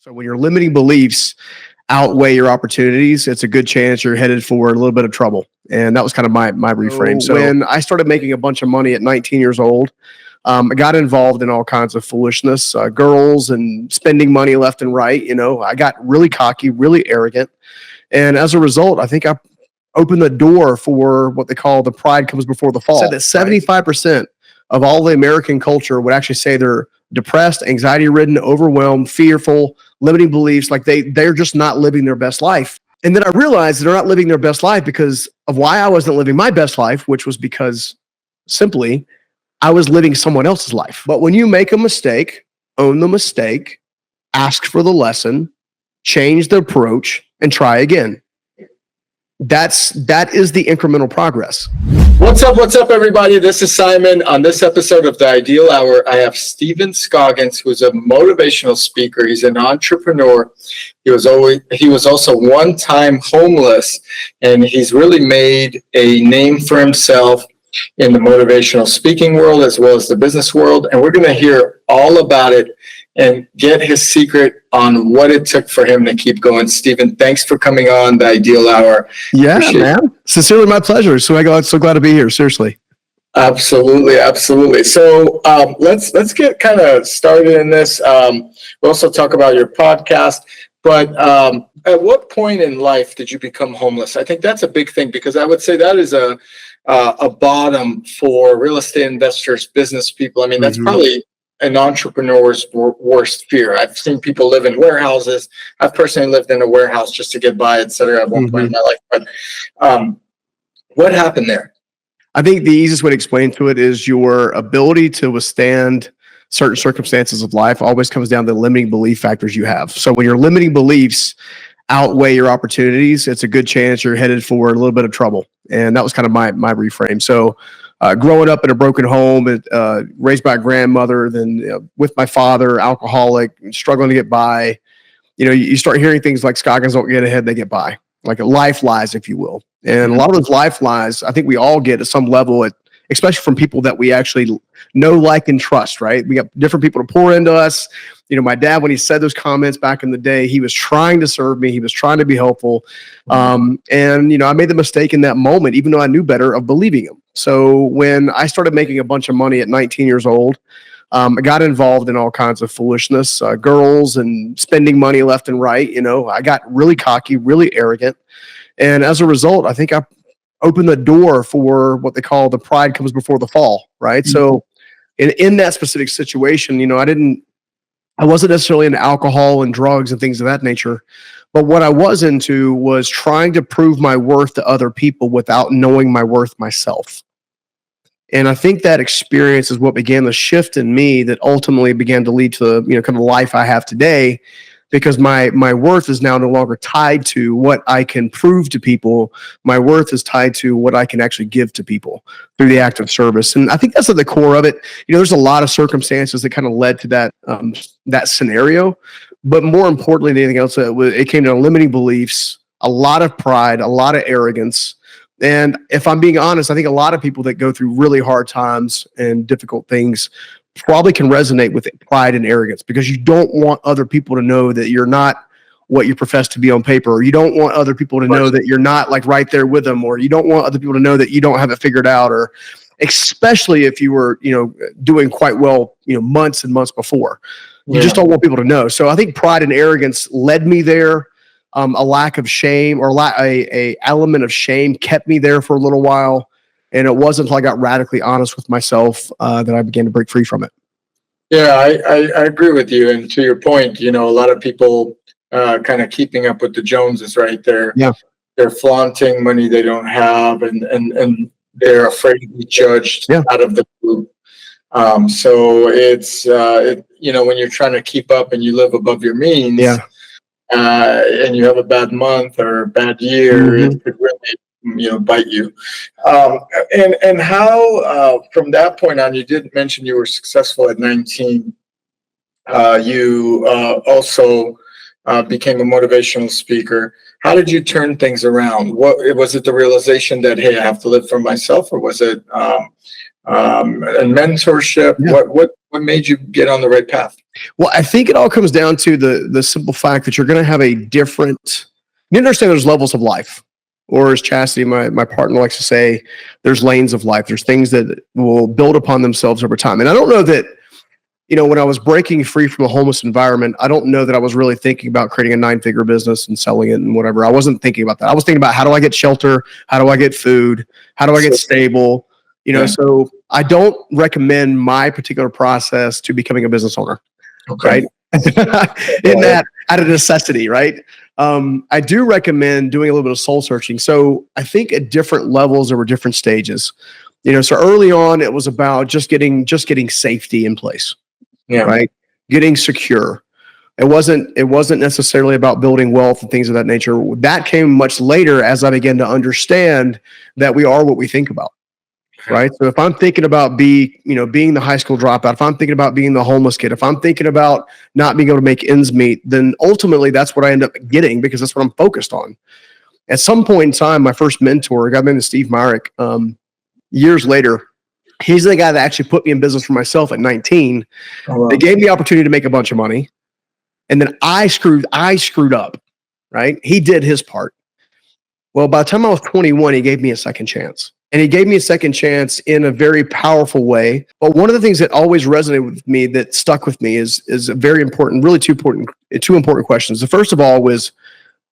So when your limiting beliefs outweigh your opportunities, it's a good chance you're headed for a little bit of trouble. And that was kind of my reframe. So when I started making a bunch of money at 19 years old, I got involved in all kinds of foolishness, girls and spending money left and right. I got really cocky, really arrogant. And as a result, I think I opened the door for what they call the pride comes before the fall. Said that 75% of all the American culture would actually say they're depressed, anxiety-ridden, overwhelmed, fearful, limiting beliefs, like they're just not living their best life. And then I realized that they're not living their best life because of why I wasn't living my best life, which was because simply I was living someone else's life. But when you make a mistake, own the mistake, ask for the lesson, change the approach, and try again. That is the incremental progress. What's up, everybody? This is Simon. On this episode of The Ideal Hour, I have Scoggins, who's a motivational speaker. He's an entrepreneur. He was also one-time homeless, and he's really made a name for himself in the motivational speaking world as well as the business world. And we're going to hear all about it and get his secret on what it took for him to keep going. Stephen, thanks for coming on The Ideal Hour. Yeah, man. Sincerely, my pleasure. So glad to be here. Seriously. Absolutely. So let's get kind of started in this. We'll also talk about your podcast. But at what point in life did you become homeless? I think that's a big thing, because I would say that is a bottom for real estate investors, business people. I mean, that's probably an entrepreneur's worst fear. I've seen people live in warehouses. I've personally lived in a warehouse just to get by, etc. at one point in my life. But what happened there? I think the easiest way to explain to it is your ability to withstand certain circumstances of life always comes down to the limiting belief factors you have. So when your limiting beliefs outweigh your opportunities, it's a good chance you're headed for a little bit of trouble. And that was kind of my reframe. So growing up in a broken home, raised by a grandmother, then with my father, alcoholic, struggling to get by, you start hearing things like Scoggins don't get ahead, they get by. Like life lies, if you will. And a lot of those life lies, I think we all get at some level, especially from people that we actually know, like, and trust, right? We got different people to pour into us. My dad, when he said those comments back in the day, he was trying to serve me. He was trying to be helpful. And, I made the mistake in that moment, even though I knew better, of believing him. So when I started making a bunch of money at 19 years old, I got involved in all kinds of foolishness, girls and spending money left and right. I got really cocky, really arrogant. And as a result, I think I opened the door for what they call the pride comes before the fall, right? So in that specific situation, I wasn't necessarily into alcohol and drugs and things of that nature, but what I was into was trying to prove my worth to other people without knowing my worth myself. And I think that experience is what began the shift in me that ultimately began to lead to kind of the life I have today, because my worth is now no longer tied to what I can prove to people. My worth is tied to what I can actually give to people through the act of service. And I think that's at the core of it. There's a lot of circumstances that kind of led to that scenario. But more importantly than anything else, it came to limiting beliefs, a lot of pride, a lot of arrogance. And if I'm being honest, I think a lot of people that go through really hard times and difficult things probably can resonate with pride and arrogance, because you don't want other people to know that you're not what you profess to be on paper, or you don't want other people to know that you're not like right there with them, or you don't want other people to know that you don't have it figured out, or especially if you were, doing quite well, months and months before. You just don't want people to know. So I think pride and arrogance led me there. A lack of shame, or a element of shame, kept me there for a little while. And it wasn't until I got radically honest with myself that I began to break free from it. Yeah, I agree with you. And to your point, a lot of people kind of keeping up with the Joneses, right? They're flaunting money they don't have, and they're afraid to be judged out of the group. So it's, when you're trying to keep up and you live above your means, and you have a bad month or a bad year, it could really bite you. And how, from that point on, you did mention you were successful at 19. You also became a motivational speaker. How did you turn things around? Was it the realization that, hey, I have to live for myself, or was it a mentorship? What made you get on the right path? Well, I think it all comes down to the simple fact that you're going to have a different. You understand there's levels of life, or as Chastity, my partner, likes to say, there's lanes of life. There's things that will build upon themselves over time. And I don't know that, when I was breaking free from a homeless environment, I don't know that I was really thinking about creating a 9-figure business and selling it and whatever. I wasn't thinking about that. I was thinking about, how do I get shelter? How do I get food? How do I get stable? So I don't recommend my particular process to becoming a business owner. Okay. Right? In that, out of necessity, right? I do recommend doing a little bit of soul searching. So I think at different levels, there were different stages. So early on, it was about just getting safety in place. Yeah. Right. Getting secure. It wasn't necessarily about building wealth and things of that nature. That came much later as I began to understand that we are what we think about. Right. So if I'm thinking about being the high school dropout, if I'm thinking about being the homeless kid, if I'm thinking about not being able to make ends meet, then ultimately that's what I end up getting, because that's what I'm focused on. At some point in time, my first mentor, a guy named Steve Myrick, years later, he's the guy that actually put me in business for myself at 19. Oh, wow. They gave me the opportunity to make a bunch of money. And then I screwed up, right? He did his part. Well, by the time I was 21, he gave me a second chance. And he gave me a second chance in a very powerful way. But one of the things that always resonated with me, that stuck with me, is a very important, really two important questions. The first of all was,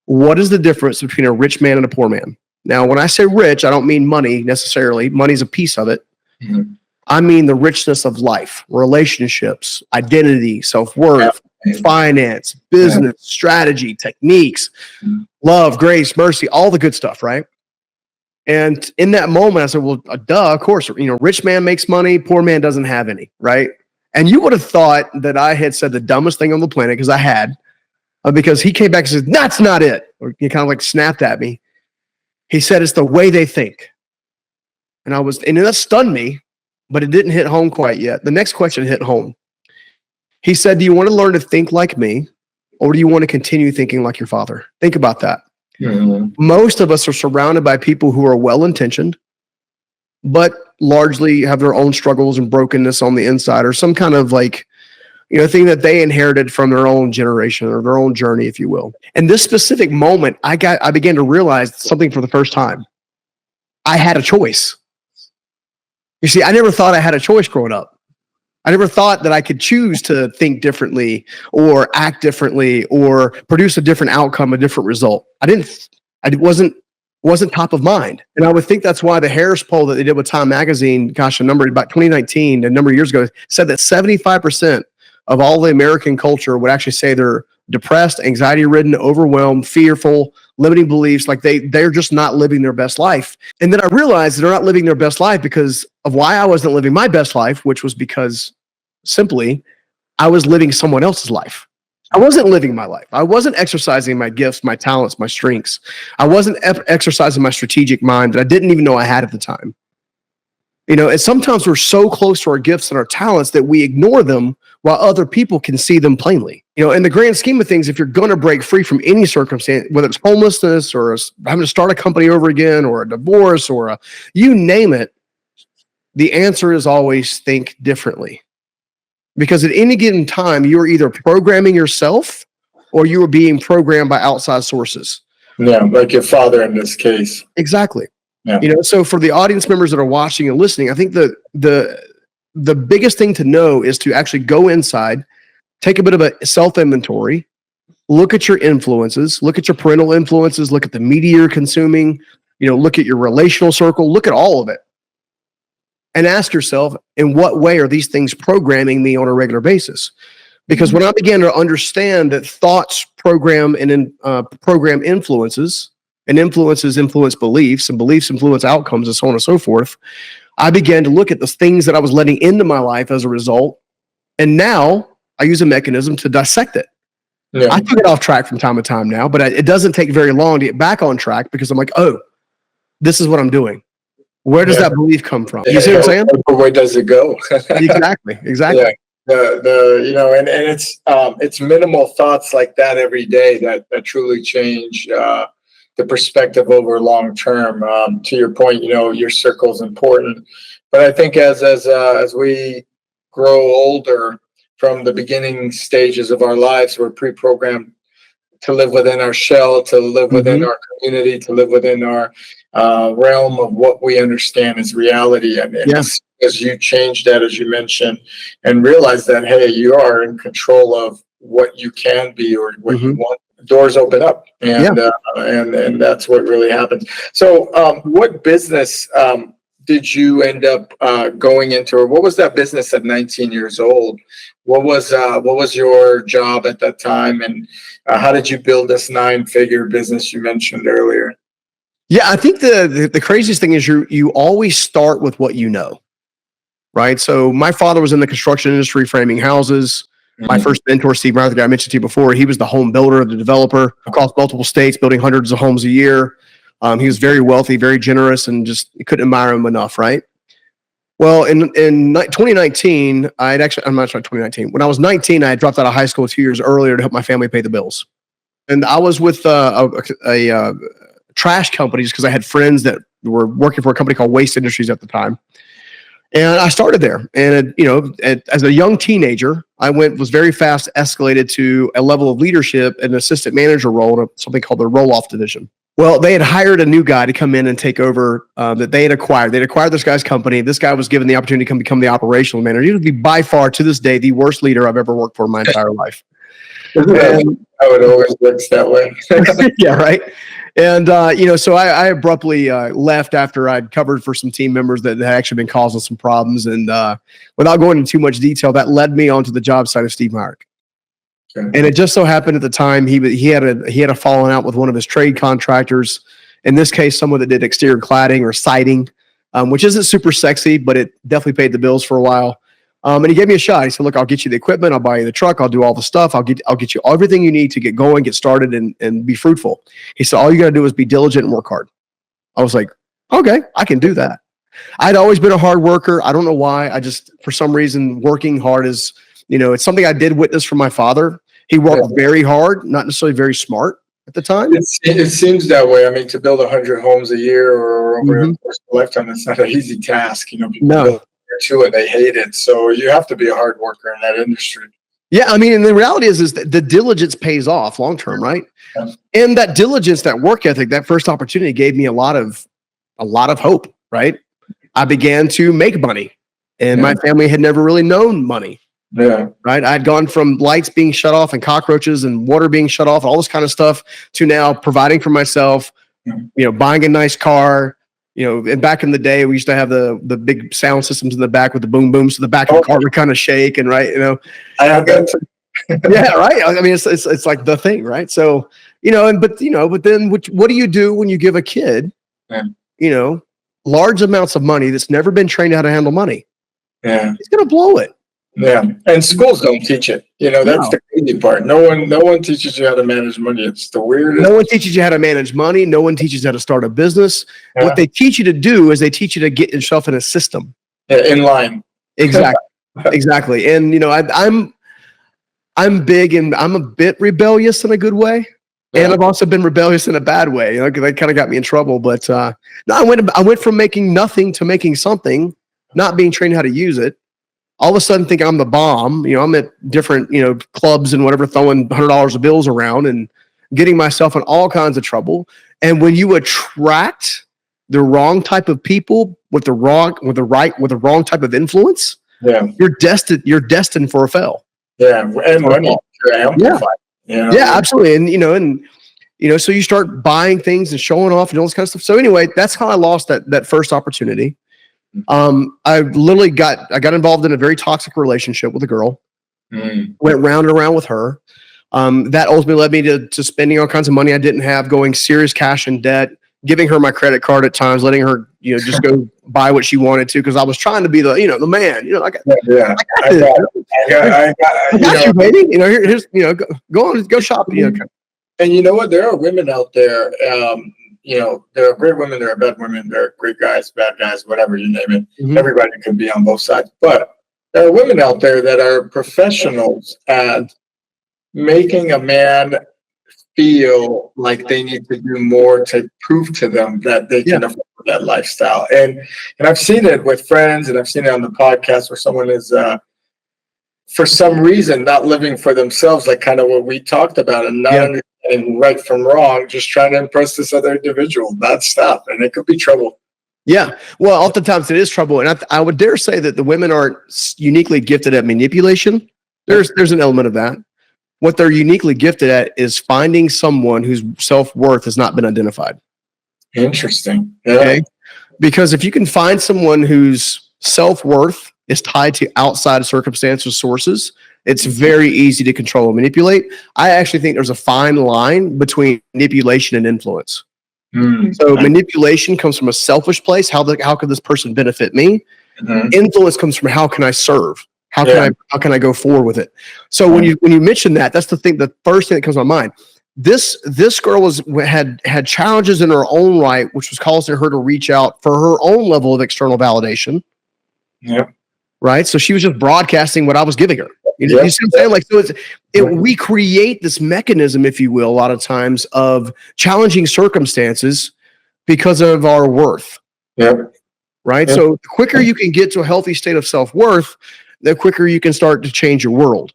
what is the difference between a rich man and a poor man? Now, when I say rich, I don't mean money necessarily. Money's a piece of it. Mm-hmm. I mean the richness of life, relationships, identity, self-worth, finance, business, strategy, techniques, love, grace, mercy, all the good stuff, right? And in that moment, I said, well, duh, of course, rich man makes money, poor man doesn't have any, right? And you would have thought that I had said the dumbest thing on the planet, because I had, because he came back and said, that's not it. Or he kind of like snapped at me. He said, it's the way they think. And that stunned me, but it didn't hit home quite yet. The next question hit home. He said, do you want to learn to think like me, or do you want to continue thinking like your father? Think about that. Mm-hmm. Most of us are surrounded by people who are well-intentioned, but largely have their own struggles and brokenness on the inside, or some kind of thing that they inherited from their own generation or their own journey, if you will. And this specific moment, I began to realize something for the first time. I had a choice. You see, I never thought I had a choice growing up. I never thought that I could choose to think differently or act differently or produce a different outcome, a different result. It wasn't top of mind. And I would think that's why the Harris poll that they did with Time Magazine, about 2019, a number of years ago, said that 75% of all the American culture would actually say they're depressed, anxiety-ridden, overwhelmed, fearful, limiting beliefs, like they're just not living their best life. And then I realized that they're not living their best life because of why I wasn't living my best life, which was because simply I was living someone else's life. I wasn't living my life. I wasn't exercising my gifts, my talents, my strengths. I wasn't exercising my strategic mind that I didn't even know I had at the time. And sometimes we're so close to our gifts and our talents that we ignore them while other people can see them plainly. In the grand scheme of things, if you're going to break free from any circumstance, whether it's homelessness or having to start a company over again or a divorce or you name it, the answer is always think differently. Because at any given time, you're either programming yourself or you are being programmed by outside sources. Yeah, like your father in this case. Exactly. Yeah. So for the audience members that are watching and listening, I think the biggest thing to know is to actually go inside, take a bit of a self-inventory, look at your influences, look at your parental influences, look at the media you're consuming, look at your relational circle, look at all of it. And ask yourself, in what way are these things programming me on a regular basis? Because when I began to understand that thoughts program and program influences, and influences influence beliefs, and beliefs influence outcomes, and so on and so forth, I began to look at the things that I was letting into my life as a result. And now I use a mechanism to dissect it. Yeah. I can get off track from time to time now, but it doesn't take very long to get back on track because I'm like, oh, this is what I'm doing. Where does that belief come from? You see what I'm saying? Where does it go? Exactly. Yeah. And it's minimal thoughts like that every day that truly change the perspective over long term. To your point, your circle is important, but I think as we grow older, from the beginning stages of our lives. We're pre-programmed to live within our shell, to live within our community, to live within our realm of what we understand as reality. And as you change that, as you mentioned, and realize that, hey, you are in control of what you can be or what you want, doors open up, and that's what really happens. So what business did you end up going into, or what was that business at 19 years old? What was your job at that time, and how did you build this 9-figure business you mentioned earlier? Yeah, I think the craziest thing is you always start with what you know, right? So my father was in the construction industry, framing houses. My first mentor, Steve Meyer, the guy I mentioned to you before, he was the home builder, the developer across multiple states, building hundreds of homes a year. He was very wealthy, very generous, and just you couldn't admire him enough, right? Well, in 2019, I'm not sure, 2019. When I was 19, I had dropped out of high school 2 years earlier to help my family pay the bills. And I was with a trash company just because I had friends that were working for a company called Waste Industries at the time. And I started there. And, as a young teenager, I was very fast escalated to a level of leadership, an assistant manager role in something called the roll-off division. Well, they had hired a new guy to come in and take over that they had acquired. They'd acquired this guy's company. This guy was given the opportunity to come become the operational manager. He would be by far, to this day, the worst leader I've ever worked for in my entire life. How it always works that way. Yeah, right. And, so I abruptly left after I'd covered for some team members that had actually been causing some problems. And without going into too much detail, that led me onto the job site of Steve Meyer. Okay. And it just so happened at the time he had a falling out with one of his trade contractors. In this case, someone that did exterior cladding or siding, which isn't super sexy, but it definitely paid the bills for a while. And he gave me a shot. He said, "Look, I'll get you the equipment. I'll buy you the truck. I'll do all the stuff. I'll get you everything you need to get going, get started, and be fruitful." He said, "All you got to do is be diligent and work hard." I was like, "Okay, I can do that." I'd always been a hard worker. I don't know why. I just, for some reason, working hard is, it's something I did witness from my father. He worked very hard, not necessarily very smart at the time. It seems that way. I mean, to build 100 homes a year or over a course of a lifetime, it's not an easy task. People build two and they hate it. So you have to be a hard worker in that industry. Yeah, I mean, and the reality is that the diligence pays off long term, right? Yeah. And that diligence, that work ethic, that first opportunity gave me a lot of hope, right? I began to make money, and my family had never really known money. Yeah. Right. I'd gone from lights being shut off and cockroaches and water being shut off, all this kind of stuff, to now providing for myself, buying a nice car. And back in the day, we used to have the big sound systems in the back with the boom booms, so the back of the car would kind of shake, and right, I have that too. Yeah, right. I mean, it's like the thing, right? So, but then what do you do when you give a kid, large amounts of money that's never been trained how to handle money? Yeah, he's gonna blow it. Yeah, and schools don't teach it. That's the crazy part. No one teaches you how to manage money. It's the weirdest. No one teaches you how to manage money. No one teaches you how to start a business. Yeah. What they teach you to do is they teach you to get yourself in a system. In line. Exactly. Exactly. And I'm big and I'm a bit rebellious in a good way. Yeah. And I've also been rebellious in a bad way. That kind of got me in trouble. But no, I went from making nothing to making something, not being trained how to use it. All of a sudden think I'm the bomb. I'm at different, clubs and whatever, throwing $100 of bills around and getting myself in all kinds of trouble. And when you attract the wrong type of people with the wrong type of influence, you're destined for a fail. Yeah. And money. Yeah, absolutely. And so you start buying things and showing off and all this kind of stuff. So anyway, that's how I lost that first opportunity. I literally got involved in a very toxic relationship with a girl. Went round and around with her. That ultimately led me to spending all kinds of money I didn't have, going serious cash in debt, giving her my credit card at times, letting her just go buy what she wanted to, because I was trying to be the the man. I got you, baby. Here's go shopping. And you know what? There are women out there. There are great women, there are bad women, there are great guys, bad guys, whatever you name it. Mm-hmm. Everybody can be on both sides. But there are women out there that are professionals at making a man feel like they need to do more to prove to them that they can afford that lifestyle. And I've seen it with friends, and I've seen it on the podcast where someone is for some reason, not living for themselves, like kind of what we talked about, and not understanding right from wrong, just trying to impress this other individual. Bad stuff, and it could be trouble. Yeah. Well, oftentimes it is trouble. And I would dare say that the women aren't uniquely gifted at manipulation. There's an element of that. What they're uniquely gifted at is finding someone whose self-worth has not been identified. Interesting. Yeah. Okay. Because if you can find someone whose self-worth is tied to outside circumstances, sources, it's very easy to control and manipulate. I actually think there's a fine line between manipulation and influence. So manipulation comes from a selfish place. How could this person benefit me? Influence comes from how can I serve? How can I go forward with it? So when you mention that, that's the first thing that comes to my mind. This girl had challenges in her own right, which was causing her to reach out for her own level of external validation. Yeah. Right. So she was just broadcasting what I was giving her. You see what I'm saying? Like, so we create this mechanism, if you will, a lot of times of challenging circumstances because of our worth. Yeah. Right. Yeah. So the quicker you can get to a healthy state of self-worth, the quicker you can start to change your world.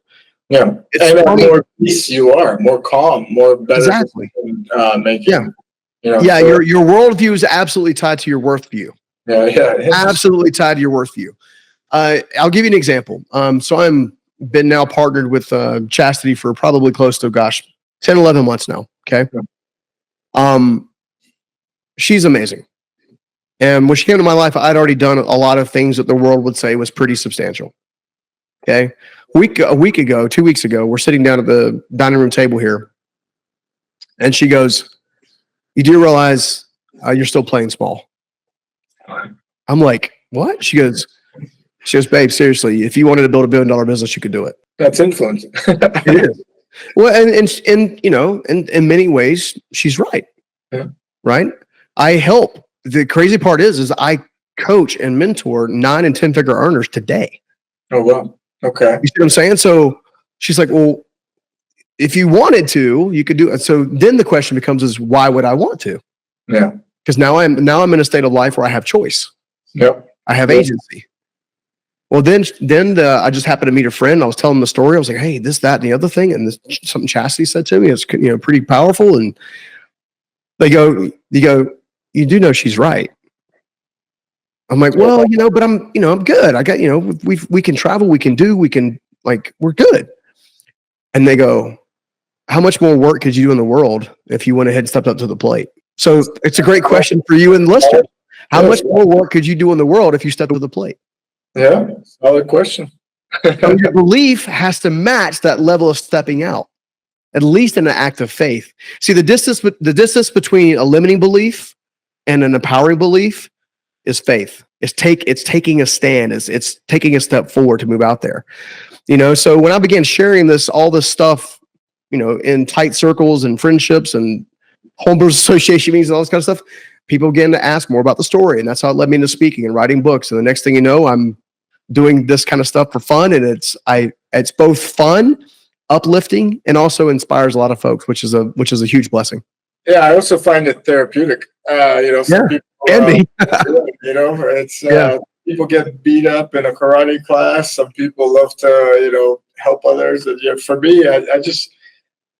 Yeah. And the more peace you are, more calm, more better. Exactly. Making, your worldview is absolutely tied to your worth view. Yeah. Absolutely tied to your worth view. I'll give you an example. So I'm been now partnered with Chastity for probably close to 10, 11 months now. Okay. She's amazing. And when she came to my life, I'd already done a lot of things that the world would say was pretty substantial. Okay. A week ago, 2 weeks ago, we're sitting down at the dining room table here. And she goes, "You do realize you're still playing small?" I'm like, "What?" She goes, "Babe, seriously, if you wanted to build $1 billion business, you could do it." That's influence. It is. Well, and in many ways, she's right. Yeah. Right. I help. The crazy part is I coach and mentor 9 and 10 figure earners today. Oh, wow. Okay. You see what I'm saying? So she's like, "Well, if you wanted to, you could do it." So then the question becomes is, why would I want to? Yeah. Because now I'm in a state of life where I have choice. Yep. I have agency. Well, then I just happened to meet a friend. I was telling them the story. I was like, "Hey, this, that, and the other thing," and this something Chastity said to me. It's pretty powerful. And they go, "You do know she's right." I'm like, "Well, but I'm good. I got, we can travel, we're good." And they go, "How much more work could you do in the world if you went ahead and stepped up to the plate?" So it's a great question for you and the listeners. How much more work could you do in the world if you stepped up to the plate? Yeah, solid question. So your belief has to match that level of stepping out, at least in an act of faith. See, the distance between a limiting belief and an empowering belief is faith. It's taking a stand. It's taking a step forward to move out there. So when I began sharing all this stuff, in tight circles and friendships and homebrewers association meetings and all this kind of stuff, people began to ask more about the story. And that's how it led me into speaking and writing books. And the next thing you know, I'm doing this kind of stuff for fun. And it's both fun, uplifting, and also inspires a lot of folks, which is a huge blessing. Yeah. I also find it therapeutic. Some people can be. It's people get beat up in a karate class. Some people love to, help others. And, for me, I just,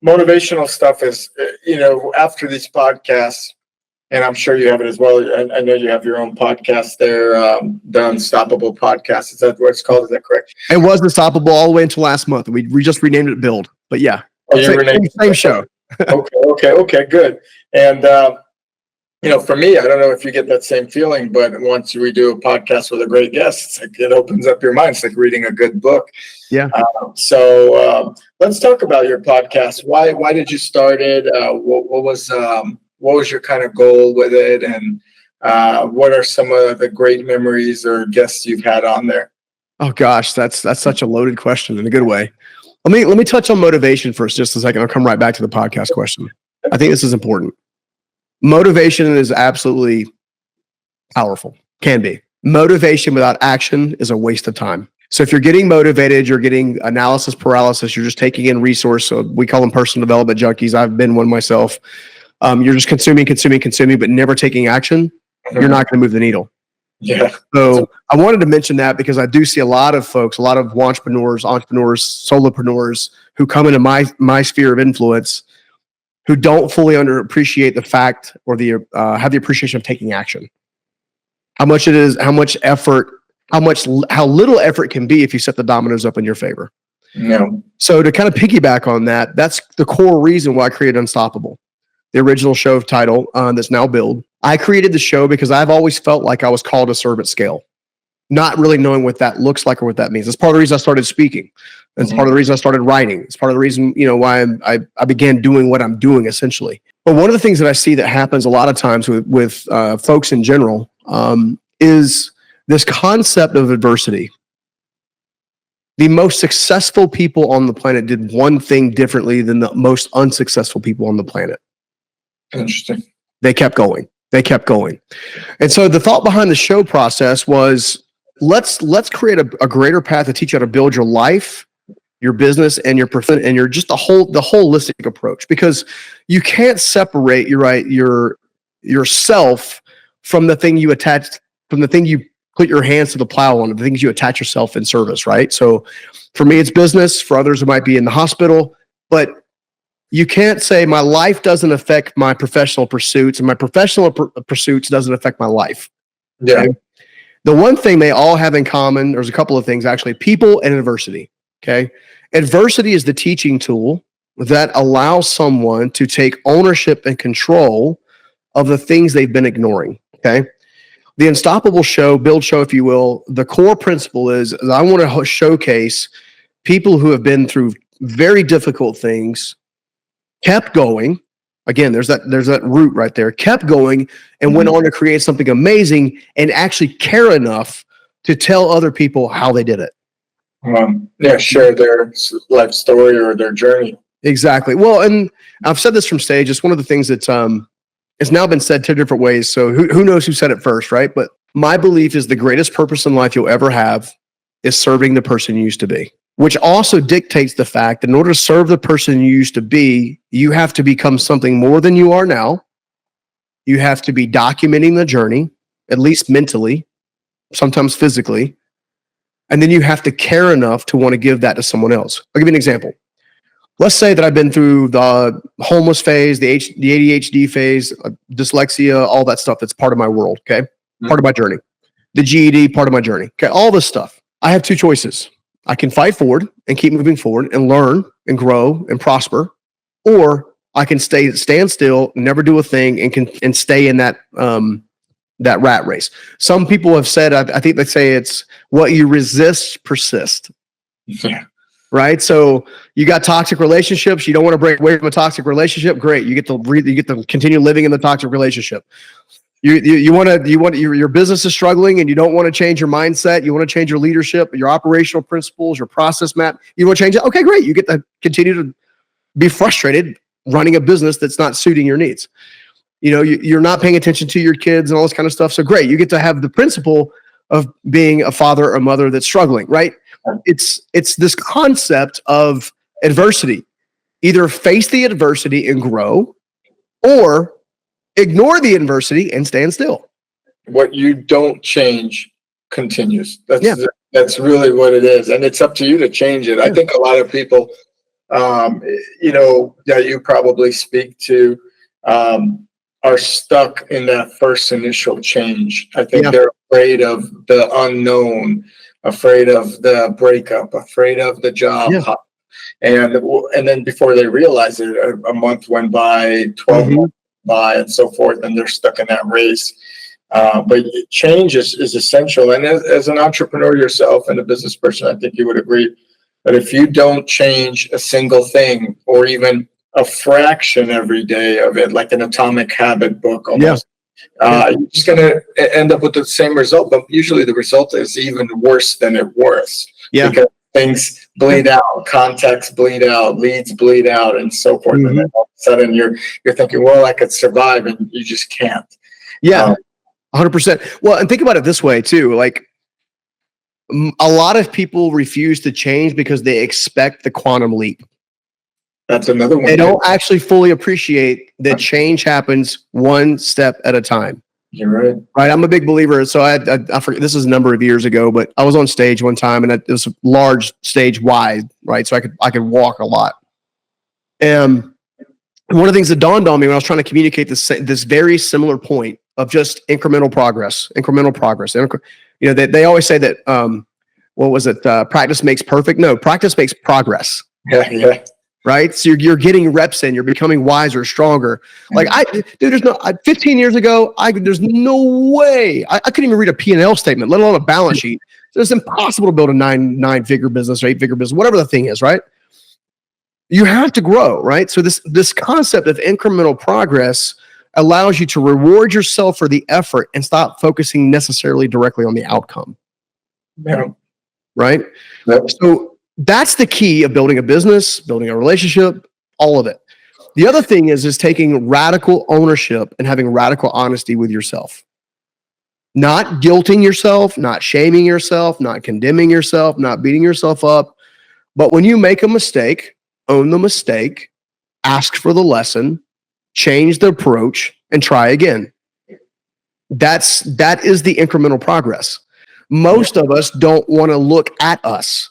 motivational stuff is, after these podcasts, and I'm sure you have it as well. I know you have your own podcast there, the Unstoppable Podcast. Is that what it's called? Is that correct? It was Unstoppable all the way until last month. We just renamed it Build. But yeah, same show. Okay, good. And, for me, I don't know if you get that same feeling, but once we do a podcast with a great guest, it's like it opens up your mind. It's like reading a good book. Yeah. So let's talk about your podcast. Why did you start it? What was your kind of goal with it? And what are some of the great memories or guests you've had on there? Oh gosh, that's such a loaded question in a good way. Let me touch on motivation first, just a second. I'll come right back to the podcast question. I think this is important. Motivation is absolutely powerful. Can be. Motivation without action is a waste of time. So if you're getting motivated, you're getting analysis paralysis, you're just taking in resource. So we call them personal development junkies. I've been one myself. You're just consuming, but never taking action. You're not going to move the needle. Yeah. So I wanted to mention that because I do see a lot of folks, a lot of entrepreneurs, solopreneurs who come into my sphere of influence who don't fully appreciate the fact or have the appreciation of taking action. How much it is, how much effort, how little effort can be if you set the dominoes up in your favor. No. So to kind of piggyback on that, that's the core reason why I created Unstoppable, the original show title that's now Build. I created the show because I've always felt like I was called to serve at scale, not really knowing what that looks like or what that means. It's part of the reason I started speaking. It's part of the reason I started writing. It's part of the reason, why I began doing what I'm doing essentially. But one of the things that I see that happens a lot of times with folks in general is this concept of adversity. The most successful people on the planet did one thing differently than the most unsuccessful people on the planet. Interesting. They kept going. And so the thought behind the show process was let's create a greater path to teach you how to build your life, your business, and your just the holistic approach, because you can't separate yourself from the thing you put your hands to the plow on, the things you attach yourself in service, right? So for me, it's business. For others, it might be in the hospital. But you can't say my life doesn't affect my professional pursuits and my professional pursuits doesn't affect my life. Yeah. Okay? The one thing they all have in common, there's a couple of things actually, people and adversity. Okay. Adversity is the teaching tool that allows someone to take ownership and control of the things they've been ignoring. Okay. The Unstoppable show, Build show, if you will, the core principle is I want to showcase people who have been through very difficult things, kept going. Again, there's that root right there, kept going and went on to create something amazing and actually care enough to tell other people how they did it. Share their life story or their journey. Exactly. Well, and I've said this from stage. It's one of the things that it's now been said 2 different ways. So who knows who said it first, right? But my belief is the greatest purpose in life you'll ever have is serving the person you used to be, which also dictates the fact that in order to serve the person you used to be, you have to become something more than you are now. You have to be documenting the journey, at least mentally, sometimes physically. And then you have to care enough to want to give that to someone else. I'll give you an example. Let's say that I've been through the homeless phase, the ADHD phase, dyslexia, all that stuff that's part of my world, okay? Part of my journey. The GED, part of my journey. Okay, all this stuff. I have 2 choices. I can fight forward and keep moving forward and learn and grow and prosper, or I can stand still, never do a thing, and stay in that rat race. Some people have said, I think they say it's what you resist persist. Yeah. Right. So you got toxic relationships. You don't want to break away from a toxic relationship. Great. You get to continue living in the toxic relationship. Your business is struggling and you don't want to change your mindset. You want to change your leadership, your operational principles, your process map. You want to change it. Okay, great. You get to continue to be frustrated running a business that's not suiting your needs. You're not paying attention to your kids and all this kind of stuff. So great. You get to have the principle of being a father or mother that's struggling, right? It's this concept of adversity. Either face the adversity and grow, or ignore the adversity and stand still. What you don't change continues. That's really what it is. And it's up to you to change it. Yeah. I think a lot of people, that you probably speak to, are stuck in that first initial change. I think they're afraid of the unknown, afraid of the breakup, afraid of the job. Yeah. And then before they realize it, a month went by, 12 months by, and so forth, and they're stuck in that race. But change is essential. And as an entrepreneur yourself and a business person, I think you would agree that if you don't change a single thing or even a fraction every day of it, like an atomic habit book almost, you're just going to end up with the same result. But usually the result is even worse than it was. Yeah. Because things bleed out, contacts bleed out, leads bleed out, and so forth. And then all of a sudden you're thinking, well, I could survive, and you just can't. Yeah, 100%. Well, and think about it this way too. Like a lot of people refuse to change because they expect the quantum leap. That's another one. They don't actually fully appreciate that change happens one step at a time. You're right. Right. I'm a big believer. So I forget, this is a number of years ago, but I was on stage one time, and it was a large stage wide, right? So I could walk a lot. And one of the things that dawned on me when I was trying to communicate this very similar point of just incremental progress. You know, they always say that, what was it? Practice makes perfect. No, practice makes progress. Yeah. Right. So you're getting reps in, you're becoming wiser, stronger. Like there's 15 years ago, there's no way I couldn't even read a P&L statement, let alone a balance sheet. So it's impossible to build a nine-figure business or 8-figure business, whatever the thing is, right? You have to grow, right? So this concept of incremental progress allows you to reward yourself for the effort and stop focusing necessarily directly on the outcome. Yeah. Right. Yep. So that's the key of building a business, building a relationship, all of it. The other thing is taking radical ownership and having radical honesty with yourself. Not guilting yourself, not shaming yourself, not condemning yourself, not beating yourself up. But when you make a mistake, own the mistake, ask for the lesson, change the approach, and try again. That is the incremental progress. Most of us don't want to look at us.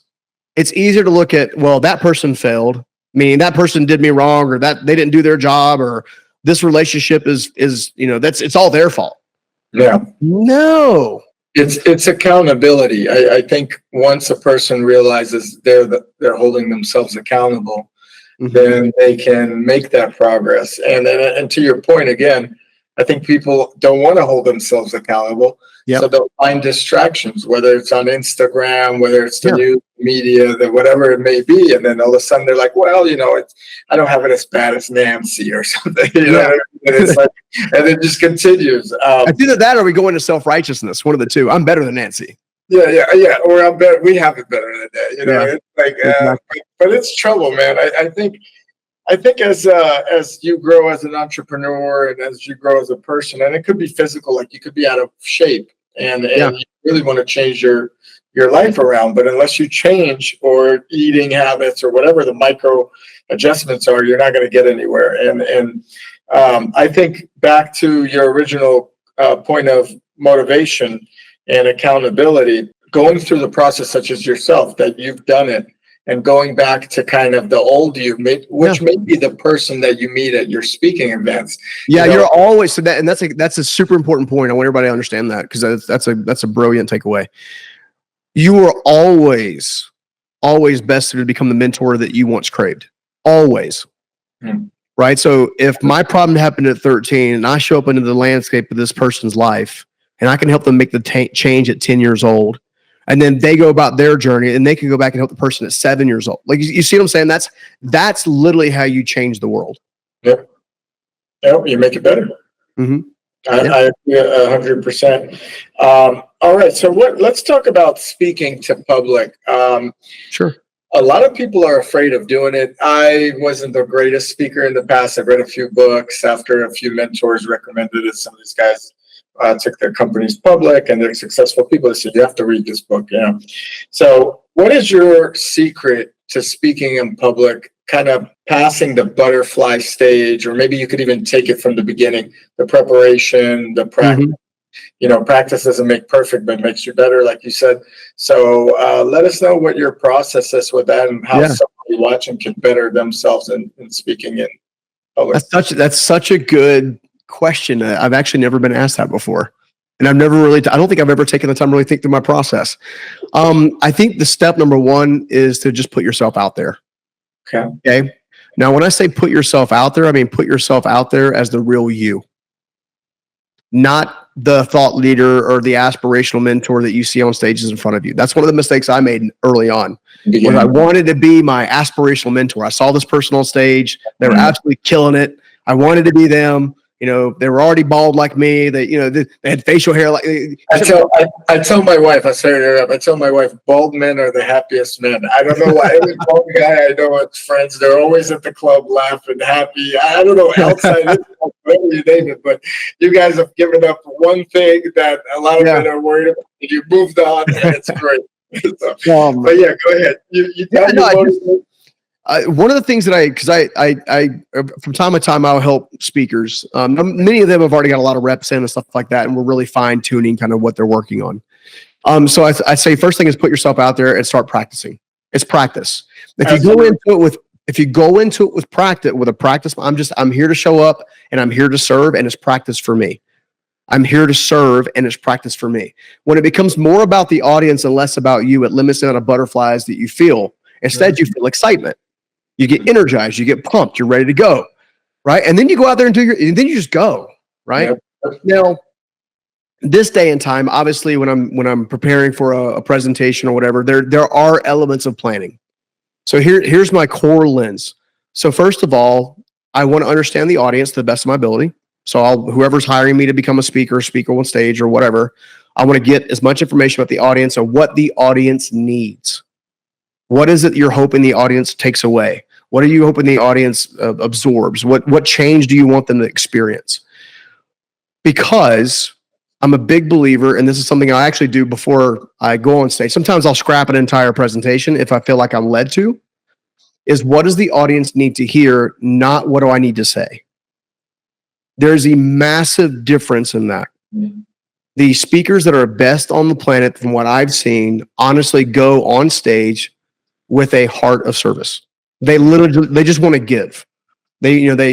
It's easier to look at, well, that person failed, meaning that person did me wrong, or that they didn't do their job, or this relationship is it's all their fault. Yeah. No. It's accountability. I think once a person realizes they're holding themselves accountable, then they can make that progress. And to your point again, I think people don't want to hold themselves accountable. Yep. So they'll find distractions, whether it's on Instagram, whether it's the new media, whatever it may be. And then all of a sudden they're like, well, I don't have it as bad as Nancy or something. You know? And it's like, and it just continues. It's either that or we go into self-righteousness, one of the two. I'm better than Nancy. Yeah. Or I'm better. We have it better than that. It's like, but it's trouble, man. I think as you grow as an entrepreneur and as you grow as a person, and it could be physical, like you could be out of shape and you really want to change your life around. But unless you change or eating habits or whatever the micro adjustments are, you're not going to get anywhere. And I think back to your original point of motivation and accountability, going through the process such as yourself, that you've done it, and going back to kind of the old you, which may be the person that you meet at your speaking events. Yeah, you're always so that, and that's a super important point. I want everybody to understand that, because that's a brilliant takeaway. You are always best to become the mentor that you once craved. Always. Right. So if my problem happened at 13 and I show up into the landscape of this person's life and I can help them make the change at 10 years old, and then they go about their journey and they can go back and help the person at 7 years old. Like, you see what I'm saying? That's literally how you change the world. Yep. You make it better. I agree 100%. All right. So let's talk about speaking to public. Sure. A lot of people are afraid of doing it. I wasn't the greatest speaker in the past. I've read a few books after a few mentors recommended it. Some of these guys took their companies public and they're successful people. They said, you have to read this book. So what is your secret to speaking in public, kind of passing the butterfly stage, or maybe you could even take it from the beginning, the preparation, the practice? Practice doesn't make perfect, but makes you better, like you said. So let us know what your process is with that and how somebody watching can better themselves in speaking in public. That's such a good question. I've actually never been asked that before. And I've never really, I don't think I've ever taken the time to really think through my process. I think the step number one is to just put yourself out there. Okay. Now, when I say put yourself out there, I mean, put yourself out there as the real you, not the thought leader or the aspirational mentor that you see on stages in front of you. That's one of the mistakes I made early on. When I wanted to be my aspirational mentor. I saw this person on stage. They were absolutely killing it. I wanted to be them. They were already bald like me. They had facial hair like. I tell my wife, I tell my wife, bald men are the happiest men. I don't know why. Every bald guy I know with friends, they're always at the club laughing, happy. I don't know outside, whatever you name it, but you guys have given up one thing that a lot of men are worried about. You moved on, and it's great. But yeah, go ahead. One of the things that because I from time to time I'll help speakers. Many of them have already got a lot of reps in and stuff like that, and we're really fine tuning kind of what they're working on. So I say first thing is put yourself out there and start practicing. It's practice. If you go into it with practice, I'm here to show up and I'm here to serve, and it's practice for me. I'm here to serve, and it's practice for me. When it becomes more about the audience and less about you, it limits the amount of butterflies that you feel. Instead, you feel excitement. You get energized. You get pumped. You're ready to go, right? And then you go out there and and then you just go, right? Yep. Now, this day and time, obviously, when I'm preparing for a presentation or whatever, there are elements of planning. So here's my core lens. So first of all, I want to understand the audience to the best of my ability. So whoever's hiring me to become a speaker on stage or whatever, I want to get as much information about the audience and what the audience needs. What is it you're hoping the audience takes away? What are you hoping the audience absorbs? What change do you want them to experience? Because I'm a big believer, and this is something I actually do before I go on stage. Sometimes I'll scrap an entire presentation if I feel like I'm led to, is what does the audience need to hear, not what do I need to say? There's a massive difference in that. Mm-hmm. The speakers that are best on the planet, from what I've seen, honestly go on stage with a heart of service. They just want to give.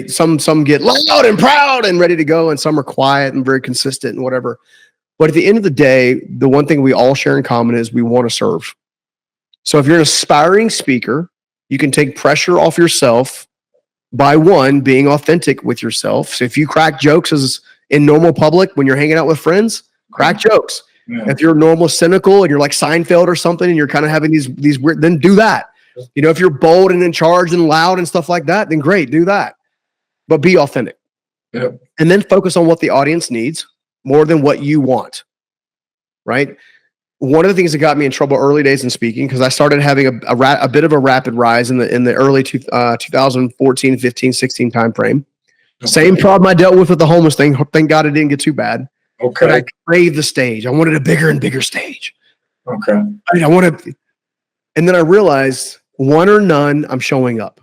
Some get loud and proud and ready to go, and some are quiet and very consistent and whatever. But at the end of the day, the one thing we all share in common is we want to serve. So if you're an aspiring speaker, you can take pressure off yourself by being authentic with yourself. So if you crack jokes as in normal public when you're hanging out with friends, crack jokes. Yeah. If you're normal cynical and you're like Seinfeld or something and you're kind of having these weird, then do that. If you're bold and in charge and loud and stuff like that, then great, do that. But be authentic. Yep. And then focus on what the audience needs more than what you want. Right? One of the things that got me in trouble early days in speaking, because I started having a bit of a rapid rise in the early 2014, 15, 16 time frame. Okay. Same problem I dealt with the homeless thing. Thank God it didn't get too bad. Okay. But I craved the stage. I wanted a bigger and bigger stage. Okay. And then I realized, one or none, I'm showing up.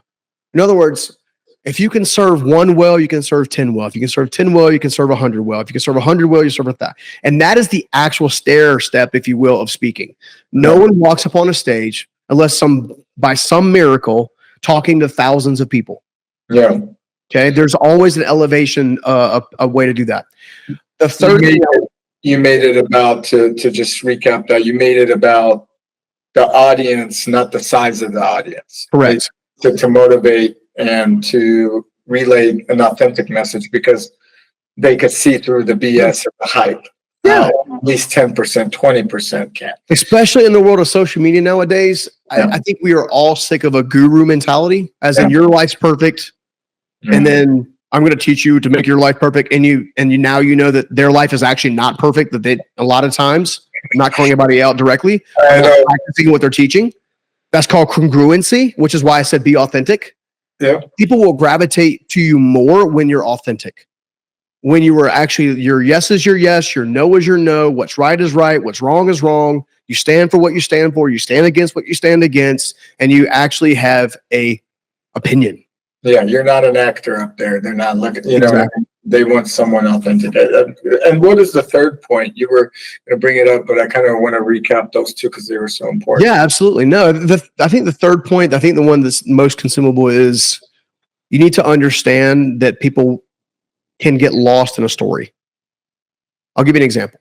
In other words, if you can serve one well, you can serve 10 well. If you can serve 10 well, you can serve 100 well. If you can serve 100 well, you serve 1,000. And that is the actual stair step, if you will, of speaking. No one walks up on a stage unless by some miracle talking to thousands of people. Yeah. Okay. There's always an elevation, a way to do that. The third you made it about to just recap that. You made it about the audience, not the size of the audience. Correct. To motivate and to relay an authentic message, because they could see through the BS or the hype. Yeah. At least 10%, 20% can. Especially in the world of social media nowadays, yeah. I think we are all sick of a guru mentality, as in your life's perfect, and then I'm going to teach you to make your life perfect, and you now you know that their life is actually not perfect. That they a lot of times, I'm not calling anybody out directly, practicing what they're teaching. That's called congruency, which is why I said be authentic. Yeah. People will gravitate to you more when you're authentic. When you were actually, your yes is your yes, your no is your no, what's right is right, what's wrong is wrong. You stand for what you stand for, you stand against what you stand against, and you actually have a opinion. Yeah, you're not an actor up there. They're not looking, exactly. They want someone authentic. And what is the third point? You were going to bring it up, but I kind of want to recap those two because they were so important. Yeah, absolutely. No, I think the third point, I think the one that's most consumable is you need to understand that people can get lost in a story. I'll give you an example.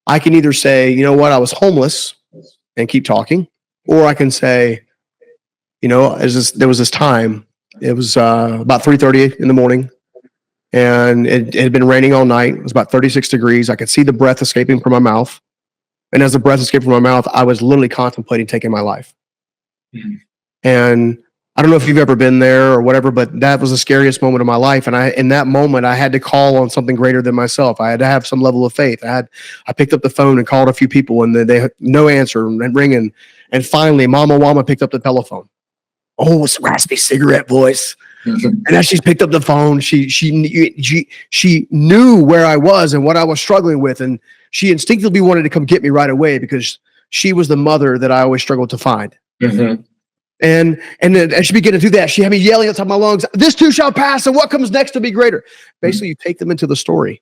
I can either say, you know what, I was homeless and keep talking, or I can say, there was this time, it was about 3:30 in the morning, and it had been raining all night. It was about 36 degrees. I could see the breath escaping from my mouth. And as the breath escaped from my mouth, I was literally contemplating taking my life. Mm-hmm. And I don't know if you've ever been there or whatever, but that was the scariest moment of my life. And in that moment, I had to call on something greater than myself. I had to have some level of faith. I picked up the phone and called a few people, and they had no answer and ringing. And finally, Mama Wama picked up the telephone. Oh, it's raspy cigarette voice. Mm-hmm. And as she picked up the phone, she knew where I was and what I was struggling with. And she instinctively wanted to come get me right away because she was the mother that I always struggled to find. Mm-hmm. And then as she began to do that, she had me yelling at the top of my lungs, "This too shall pass, and what comes next will be greater." Basically, you take them into the story.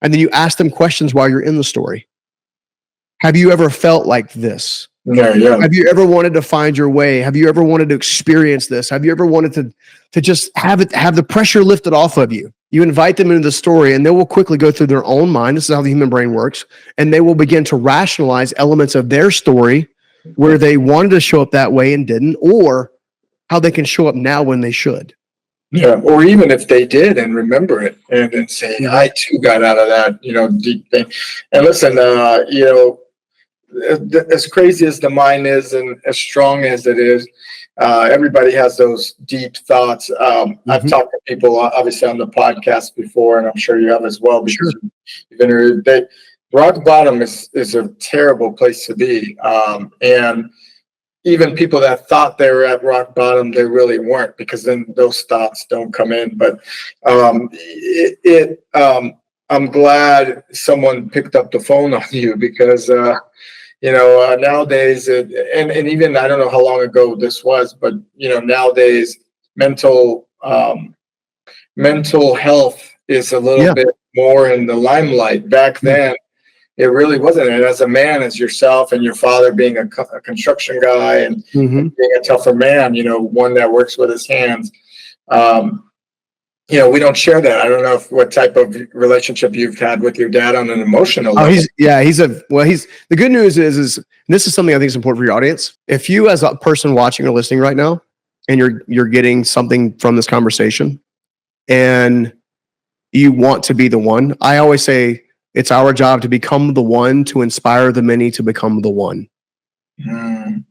And then you ask them questions while you're in the story. Have you ever felt like this? Yeah. Have you ever wanted to find your way? Have you ever wanted to experience this? Have you ever wanted to just have the pressure lifted off of you? You invite them into the story, and they will quickly go through their own mind. This is how the human brain works. And they will begin to rationalize elements of their story where they wanted to show up that way and didn't, or how they can show up now when they should. Yeah, or even if they did and remember it and then say, I too got out of that, deep thing. And listen, as crazy as the mind is and as strong as it is, everybody has those deep thoughts. I've talked to people obviously on the podcast before, and I'm sure you have as well, because you've interviewed. Rock bottom is a terrible place to be. And even people that thought they were at rock bottom, they really weren't, because then those thoughts don't come in. But I'm glad someone picked up the phone on you, because nowadays, and even I don't know how long ago this was, but nowadays mental health is a little bit more in the limelight. Back then, it really wasn't. And as a man, as yourself and your father being a construction guy and being a tougher man, one that works with his hands, we don't share that. I don't know what type of relationship you've had with your dad on an emotional level. The good news is, and this is something I think is important for your audience. If you, as a person watching or listening right now, and you're getting something from this conversation, and you want to be the one, I always say, it's our job to become the one, to inspire the many to become the one.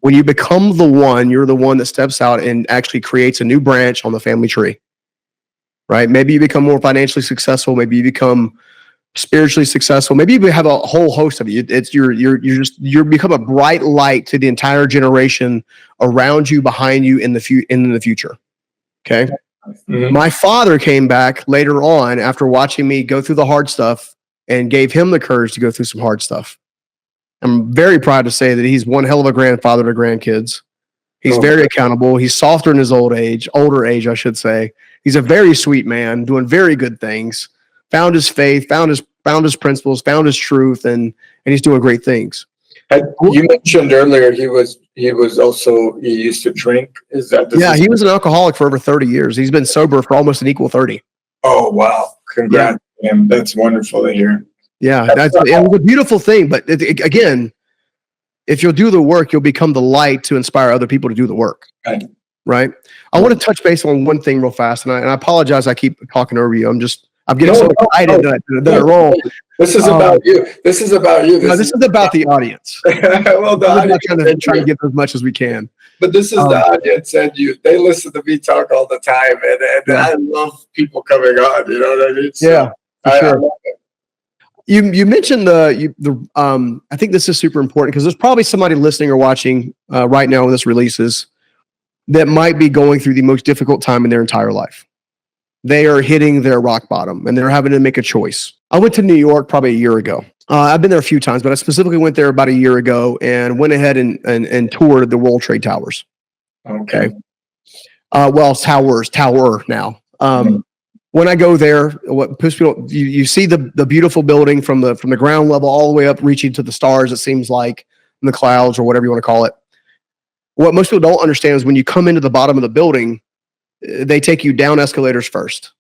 When you become the one, you're the one that steps out and actually creates a new branch on the family tree, right? Maybe you become more financially successful. Maybe you become spiritually successful. Maybe you have a whole host of it. It's you become a bright light to the entire generation around you, behind you, in the future. Okay. My father came back later on after watching me go through the hard stuff, and gave him the courage to go through some hard stuff. I'm very proud to say that he's one hell of a grandfather to grandkids. He's very accountable. He's softer in his older age, I should say. He's a very sweet man, doing very good things. Found his faith, found his principles, found his truth, and he's doing great things. You mentioned earlier he used to drink. Is that? He was an alcoholic for over 30 years. He's been sober for almost an equal 30. Oh, wow. Congrats. And that's wonderful to hear. Yeah, it was a beautiful thing. But again, if you'll do the work, you'll become the light to inspire other people to do the work. Right? I want to touch base on one thing real fast, and I apologize. I keep talking over you. I'm getting so excited that I roll. This is about you. This is about you. This is about the audience. Well, the audience trying to get as much as we can. But this is the audience, and they listen to me talk all the time, and I love people coming on. You know what I mean? So I love it. You mentioned I think this is super important, because there's probably somebody listening or watching right now when this releases that might be going through the most difficult time in their entire life. They are hitting their rock bottom, and they're having to make a choice. I went to New York probably a year ago. I've been there a few times, but I specifically went there about a year ago and went ahead and toured the World Trade Towers. Okay. Tower now. When I go there, you see the beautiful building from the ground level all the way up, reaching to the stars, it seems like, in the clouds or whatever you want to call it. What most people don't understand is when you come into the bottom of the building, they take you down escalators first.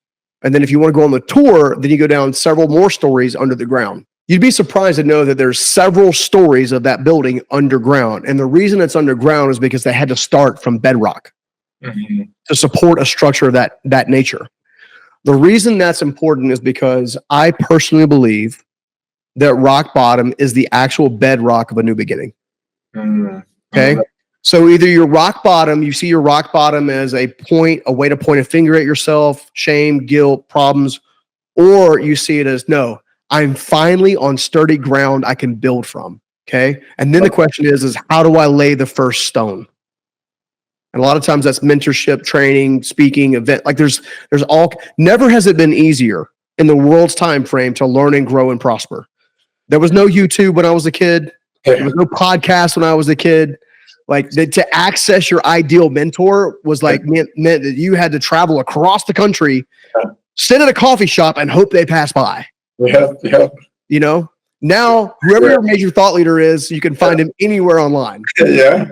And then if you want to go on the tour, then you go down several more stories under the ground. You'd be surprised to know that there's several stories of that building underground. And the reason it's underground is because they had to start from bedrock to support a structure of that nature. The reason that's important is because I personally believe that rock bottom is the actual bedrock of a new beginning. Okay? So either your rock bottom, you see your rock bottom as a way to point a finger at yourself, shame, guilt, problems, or you see it as, no, I'm finally on sturdy ground I can build from. Okay. And then the question is how do I lay the first stone? And a lot of times that's mentorship, training, speaking, event. Like there's never has it been easier in the world's time frame to learn and grow and prosper. There was no YouTube when I was a kid. There was no podcast when I was a kid. Like to access your ideal mentor was like meant that you had to travel across the country, sit at a coffee shop, and hope they pass by. Yeah. You know, now whoever your major thought leader is, you can find him anywhere online. Yeah,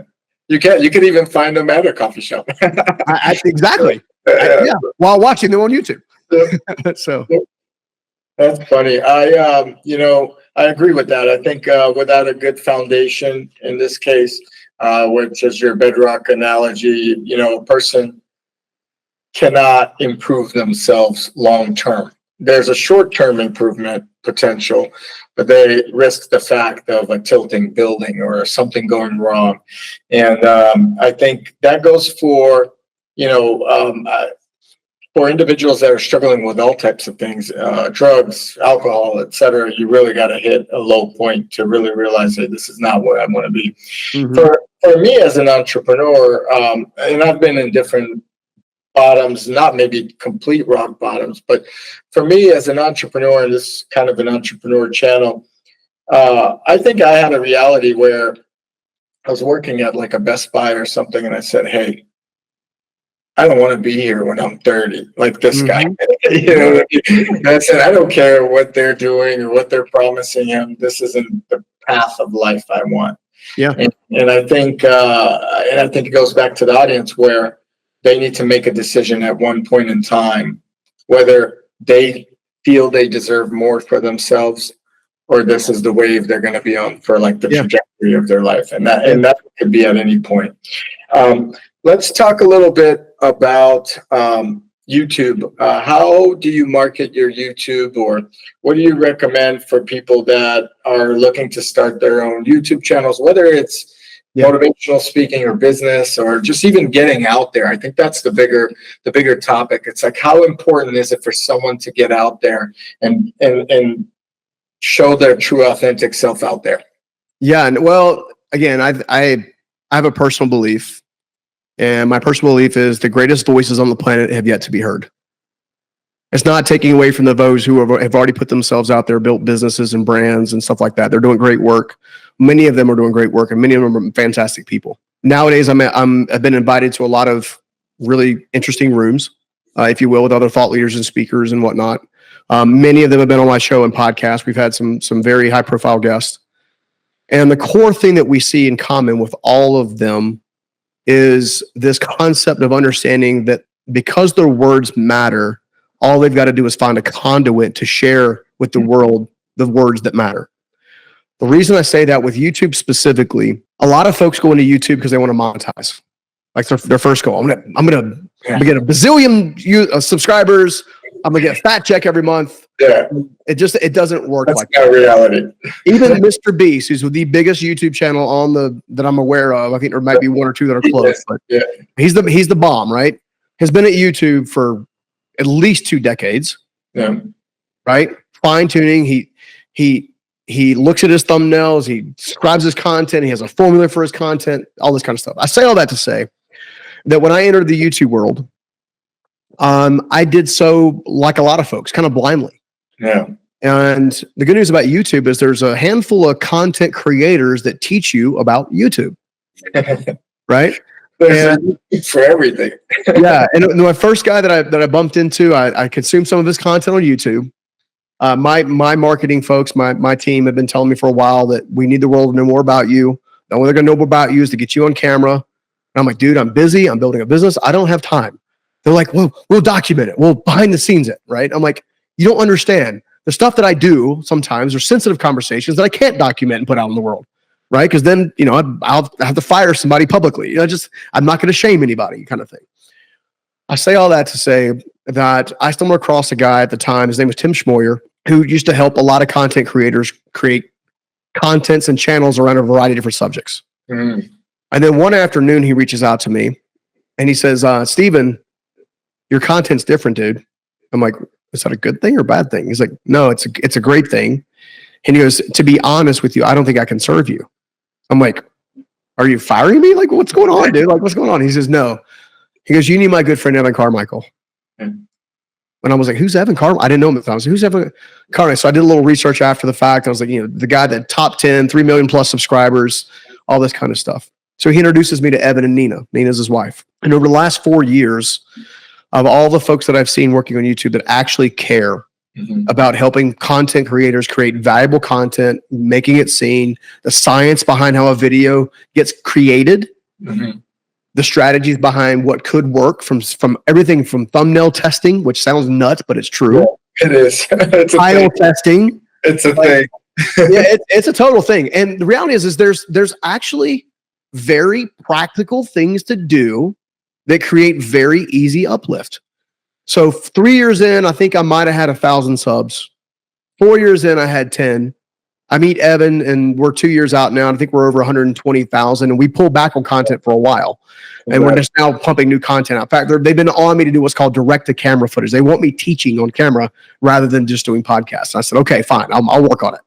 you can even find them at a coffee shop. Exactly. Yeah, while watching them on YouTube. So that's funny. I agree with that. I think without a good foundation in this case, which is your bedrock analogy, a person cannot improve themselves long term. There's a short term improvement potential, but they risk the fact of a tilting building or something going wrong. And I think that goes for, for individuals that are struggling with all types of things, drugs, alcohol, etc. You really got to hit a low point to really realize that this is not where I want to be. Mm-hmm. For me as an entrepreneur, and I've been in different bottoms, not maybe complete rock bottoms, but for me as an entrepreneur, and this is kind of an entrepreneur channel, I think I had a reality where I was working at like a Best Buy or something, and I said, hey, I don't want to be here when I'm 30, like this guy. I said, I don't care what they're doing or what they're promising him. This isn't the path of life I want. Yeah. And I think it goes back to the audience where they need to make a decision at one point in time, whether they feel they deserve more for themselves or this is the wave they're going to be on for like the trajectory of their life. And that could be at any point. Let's talk a little bit about YouTube. How do you market your YouTube, or what do you recommend for people that are looking to start their own YouTube channels, whether it's motivational speaking or business or just even getting out there? I think that's the bigger topic. It's like, how important is it for someone to get out there and show their true authentic self out there? Yeah. And well, again, I have a personal belief. And my personal belief is the greatest voices on the planet have yet to be heard. It's not taking away from those who have already put themselves out there, built businesses and brands and stuff like that. They're doing great work. Many of them are doing great work, and many of them are fantastic people. Nowadays, I've been invited to a lot of really interesting rooms, if you will, with other thought leaders and speakers and whatnot. Many of them have been on my show and podcast. We've had some very high-profile guests. And the core thing that we see in common with all of them is this concept of understanding that because their words matter, all they've got to do is find a conduit to share with the world the words that matter. The reason I say that with YouTube specifically, a lot of folks go into YouTube because they want to monetize. Like their first goal. I'm gonna get a bazillion subscribers. I'm gonna get a fat check every month. Yeah. It doesn't work. That's like not that. Reality. Even Mr. Beast, who's the biggest YouTube channel that I'm aware of, I think there might be one or two that are close, but he's the bomb, right? Has been at YouTube for at least 2 decades. Yeah. Right? Fine tuning. He looks at his thumbnails, he describes his content, he has a formula for his content, all this kind of stuff. I say all that to say that when I entered the YouTube world, I did so like a lot of folks, kind of blindly. Yeah. And the good news about YouTube is there's a handful of content creators that teach you about YouTube. Right? For everything. Yeah. And my first guy that I bumped into, I consumed some of his content on YouTube. My marketing folks, my team have been telling me for a while that we need the world to know more about you. The only way they're going to know more about you is to get you on camera. And I'm like, dude, I'm busy. I'm building a business. I don't have time. They're like, well, we'll document it. We'll behind the scenes it, right? I'm like, you don't understand. The stuff that I do sometimes are sensitive conversations that I can't document and put out in the world, right? Because then, I'll have to fire somebody publicly. I'm not going to shame anybody, kind of thing. I say all that to say that I stumbled across a guy at the time. His name was Tim Schmoyer, who used to help a lot of content creators create contents and channels around a variety of different subjects. Mm. And then one afternoon, he reaches out to me and he says, Steven, your content's different, dude. I'm like, is that a good thing or a bad thing? He's like, no, it's a great thing. And he goes, to be honest with you, I don't think I can serve you. I'm like, are you firing me? Like, what's going on, dude? Like, what's going on? He says, no. He goes, you need my good friend, Evan Carmichael. Mm. And I was like, who's Evan Carmichael? I didn't know him at the time. I was like, who's Evan Carmichael? So I did a little research after the fact. I was like, the guy that top 10, 3 million plus subscribers, all this kind of stuff. So he introduces me to Evan and Nina. Nina's his wife. And over the last 4 years, of all the folks that I've seen working on YouTube that actually care about helping content creators create valuable content, making it seen, the science behind how a video gets created, the strategies behind what could work from everything from thumbnail testing, which sounds nuts, but it's true. Yeah, it is. It's title testing. It's a thing. Yeah, it's a total thing. And the reality is there's actually very practical things to do that create very easy uplift. So 3 years in, I think I might have had 1,000 subs. 4 years in, I had 10. I meet Evan, and we're 2 years out now. And I think we're over 120,000. And we pulled back on content for a while, and we're just now pumping new content out. In fact, they've been on me to do what's called direct-to-camera footage. They want me teaching on camera rather than just doing podcasts. And I said, okay, fine, I'll work on it.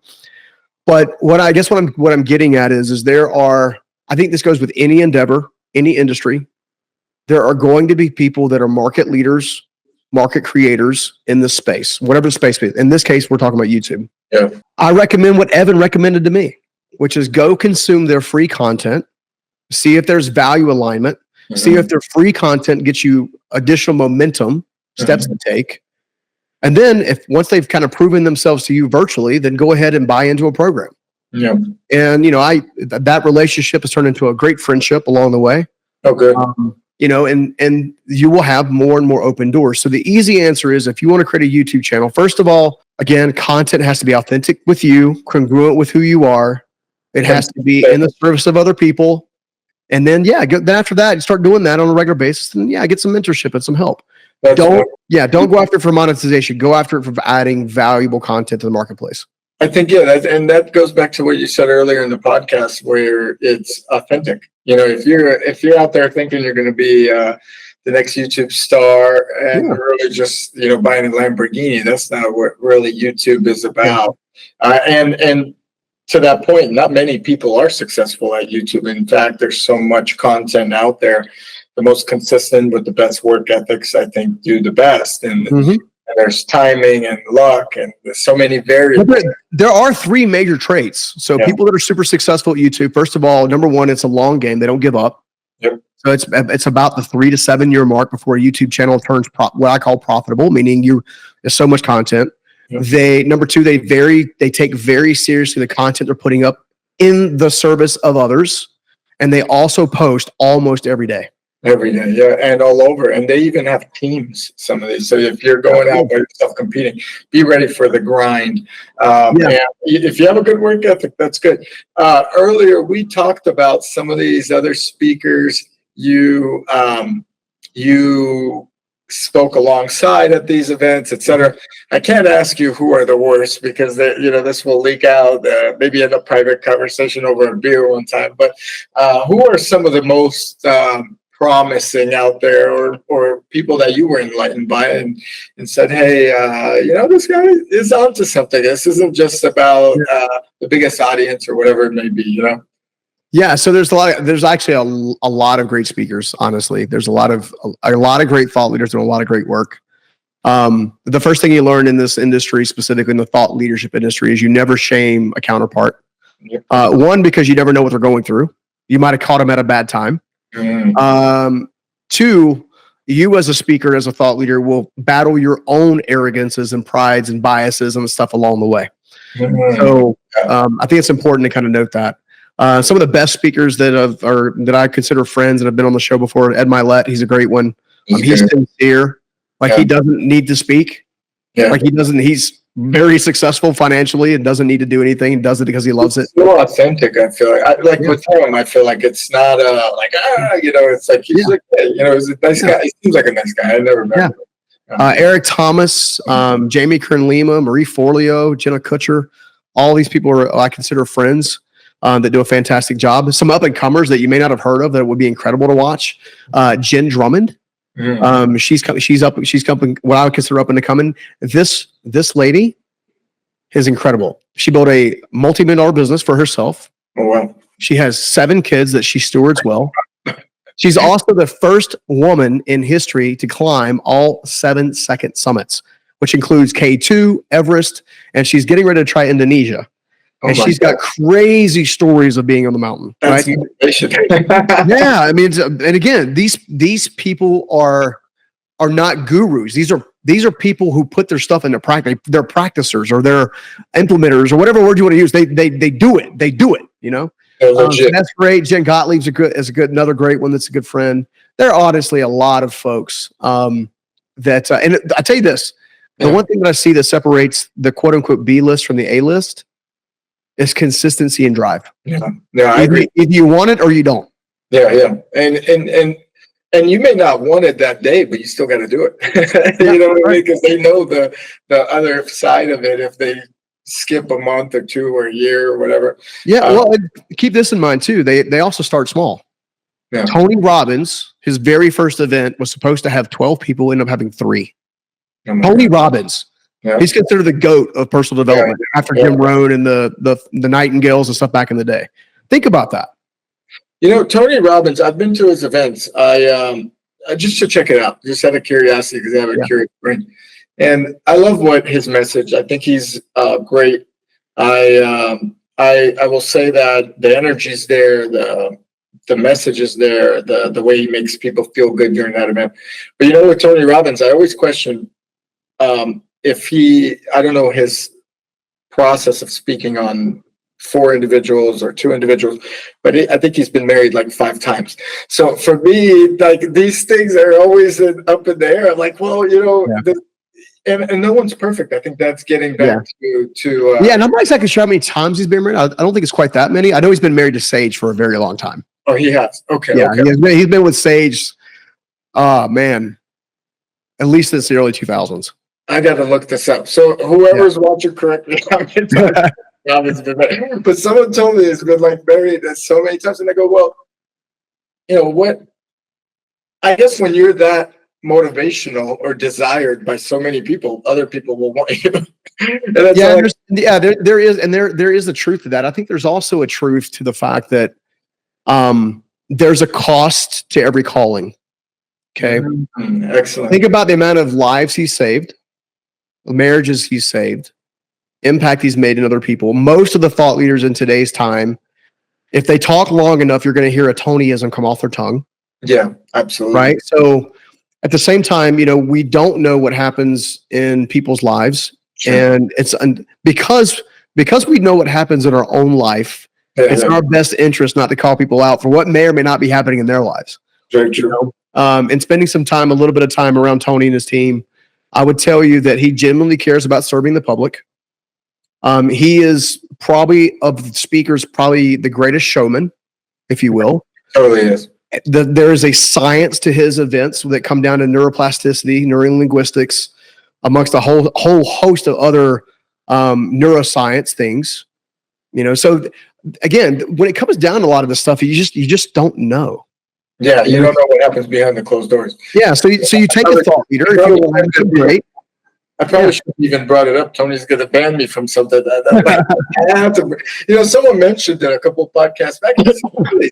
But what I'm getting at is there are. I think this goes with any endeavor, any industry. There are going to be people that are market leaders, market creators in this space, whatever the space is. In this case, we're talking about YouTube. Yeah. I recommend what Evan recommended to me, which is go consume their free content, see if there's value alignment, see if their free content gets you additional momentum, steps to take. And then once they've kind of proven themselves to you virtually, then go ahead and buy into a program. Yeah. And, that relationship has turned into a great friendship along the way. Okay. And you will have more and more open doors. So the easy answer is if you want to create a YouTube channel, first of all, again, content has to be authentic with you, congruent with who you are. It has to be in the service of other people. And then, then after that, you start doing that on a regular basis. And get some mentorship and some help. Don't go after it for monetization. Go after it for adding valuable content to the marketplace. I think, and that goes back to what you said earlier in the podcast, where it's authentic. If you're out there thinking you're going to be the next YouTube star and really just buying a Lamborghini, that's not what really YouTube is about. And to that point, not many people are successful at YouTube. In fact, there's so much content out there. The most consistent with the best work ethics, I think, do the best. And there's timing and luck, and there's so many variables. There are 3 major traits. So people that are super successful at YouTube, first of all, number one, it's a long game. They don't give up. Yep. So it's about the 3 to 7 year mark before a YouTube channel turns what I call profitable, meaning there's so much content. Yep. Number 2, they take very seriously the content they're putting up in the service of others, and they also post almost every day. Every day, and all over. And they even have teams, some of these. So if you're going out by yourself competing, be ready for the grind. And if you have a good work ethic, that's good. Earlier, we talked about some of these other speakers you spoke alongside at these events, etc. I can't ask you who are the worst because this will leak out maybe in a private conversation over a beer one time. But who are some of the most promising out there, or people that you were enlightened by and said, hey, this guy is onto something. This isn't just about the biggest audience or whatever it may be, Yeah, so there's actually a lot of great speakers. Honestly, there's a lot of great thought leaders doing a lot of great work. The first thing you learn in this industry, specifically in the thought leadership industry, is you never shame a counterpart. One, because you never know what they're going through. You might have caught them at a bad time. 2, you as a speaker, as a thought leader, will battle your own arrogances and prides and biases and stuff along the way. So I think it's important to kind of note that. Some of the best speakers that I consider friends and have been on the show before, Ed Milet, he's a great one. He's sincere. He doesn't need to speak. He's very successful financially and doesn't need to do anything. He does it because he loves it. So authentic, I feel like. With him, I feel like it's not it's like he's like, he's a nice guy. He seems like a nice guy. I never met him. Eric Thomas, Jamie Kern-Lima, Marie Forleo, Jenna Kutcher, all these people I consider friends that do a fantastic job. Some up and comers that you may not have heard of that would be incredible to watch. Jen Drummond. She's coming what I would consider up and coming. This lady is incredible. She built a multi-million-dollar business for herself. Oh, wow. She has 7 kids that she stewards well. She's also the first woman in history to climb all 7 second summits, which includes K2, Everest, and she's getting ready to try Indonesia. And she's got crazy stories of being on the mountain. That's right? motivation. Yeah, I mean, and again, these people are not gurus. These are people who put their stuff into practice. They're practicers or they're implementers or whatever word you want to use. They do it. They do it. You know, so that's great. Jen Gottlieb's another great one. That's a good friend. There are honestly a lot of folks that, and I tell you this, the one thing that I see that separates the quote unquote B list from the A list is consistency and drive. Yeah, I agree. If you want it or you don't. Yeah, and you may not want it that day, but you still got to do it. You know what I mean? Because they know the other side of it. If they skip a month or two or a year or whatever. Yeah, well, keep this in mind too. They also start small. Yeah. Tony Robbins, his very first event was supposed to have 12 people, ended up having 3. Tony Robbins. Yeah. He's considered the GOAT of personal development after Jim Rohn and the Nightingales and stuff back in the day. Think about that. You know, Tony Robbins, I've been to his events. I just to check it out, just out of curiosity, because I have a curious brain. And I love what his message. I think he's great. I will say that the energy's there, the message is there, the way he makes people feel good during that event. But you know, with Tony Robbins, I always question if I don't know his process of speaking on 4 individuals or 2 individuals, but I think he's been married like 5 times. So for me, like these things are always up in the air. I'm like, well, you know, and no one's perfect. I think that's getting back to and I'm not exactly sure how many times he's been married. I don't think it's quite that many. I know he's been married to Sage for a very long time. Oh, he has. Okay. Yeah, okay. He's been with Sage. Man, at least since the early 2000s. I got to look this up. So whoever's watching, correct me. But someone told me it's been like married so many times, and I go, well, you know what? I guess when you're that motivational or desired by so many people, other people will want you. There is a truth to that. I think there's also a truth to the fact that there's a cost to every calling. Okay. Excellent. Think about the amount of lives he's saved, marriages he's saved, impact he's made in other people. Most of the thought leaders in today's time, if they talk long enough, you're going to hear a Tonyism come off their tongue. Yeah, absolutely. Right. So at the same time, you know, we don't know what happens in people's lives. Sure. And because we know what happens in our own life, it's in our best interest not to call people out for what may or may not be happening in their lives. Very true. You know? And spending a little bit of time around Tony and his team, I would tell you that he genuinely cares about serving the public. He is probably, of the speakers, probably the greatest showman, if you will. Totally is. There is a science to his events that come down to neuroplasticity, neurolinguistics, amongst a whole host of other neuroscience things. You know, so again, when it comes down to a lot of this stuff, you just don't know. Yeah, you don't know what happens behind the closed doors. Yeah, so you take a thought leader. If you want to be great. I probably should have even brought it up. Tony's going to ban me from something. I have to, you know, someone mentioned it a couple of podcasts back. This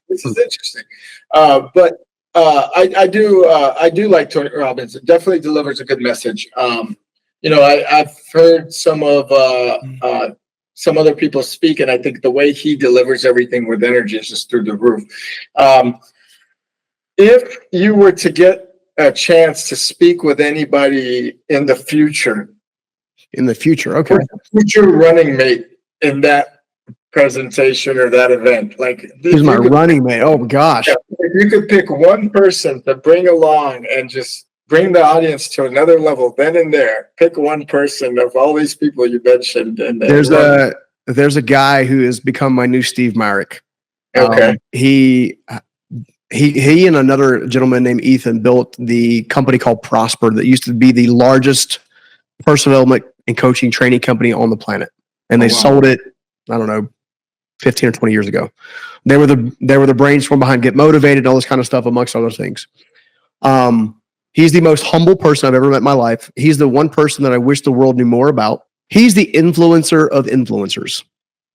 is interesting. But I do like Tony Robbins. It definitely delivers a good message. You know, I've heard some other people speak, and I think the way he delivers everything with energy is just through the roof. If you were to get a chance to speak with anybody in the future, okay, future running mate in that presentation or that event, like who's my running mate? Oh gosh, if you could pick one person to bring along and just bring the audience to another level, then and there, pick one person of all these people you mentioned. And there's a guy who has become my new Steve Myrick. Okay, He and another gentleman named Ethan built the company called Prosper that used to be the largest personal development and coaching training company on the planet. And they sold it, I don't know, 15 or 20 years ago. They were the brainstorm behind Get Motivated, all this kind of stuff, amongst other things. He's the most humble person I've ever met in my life. He's the one person that I wish the world knew more about. He's the influencer of influencers.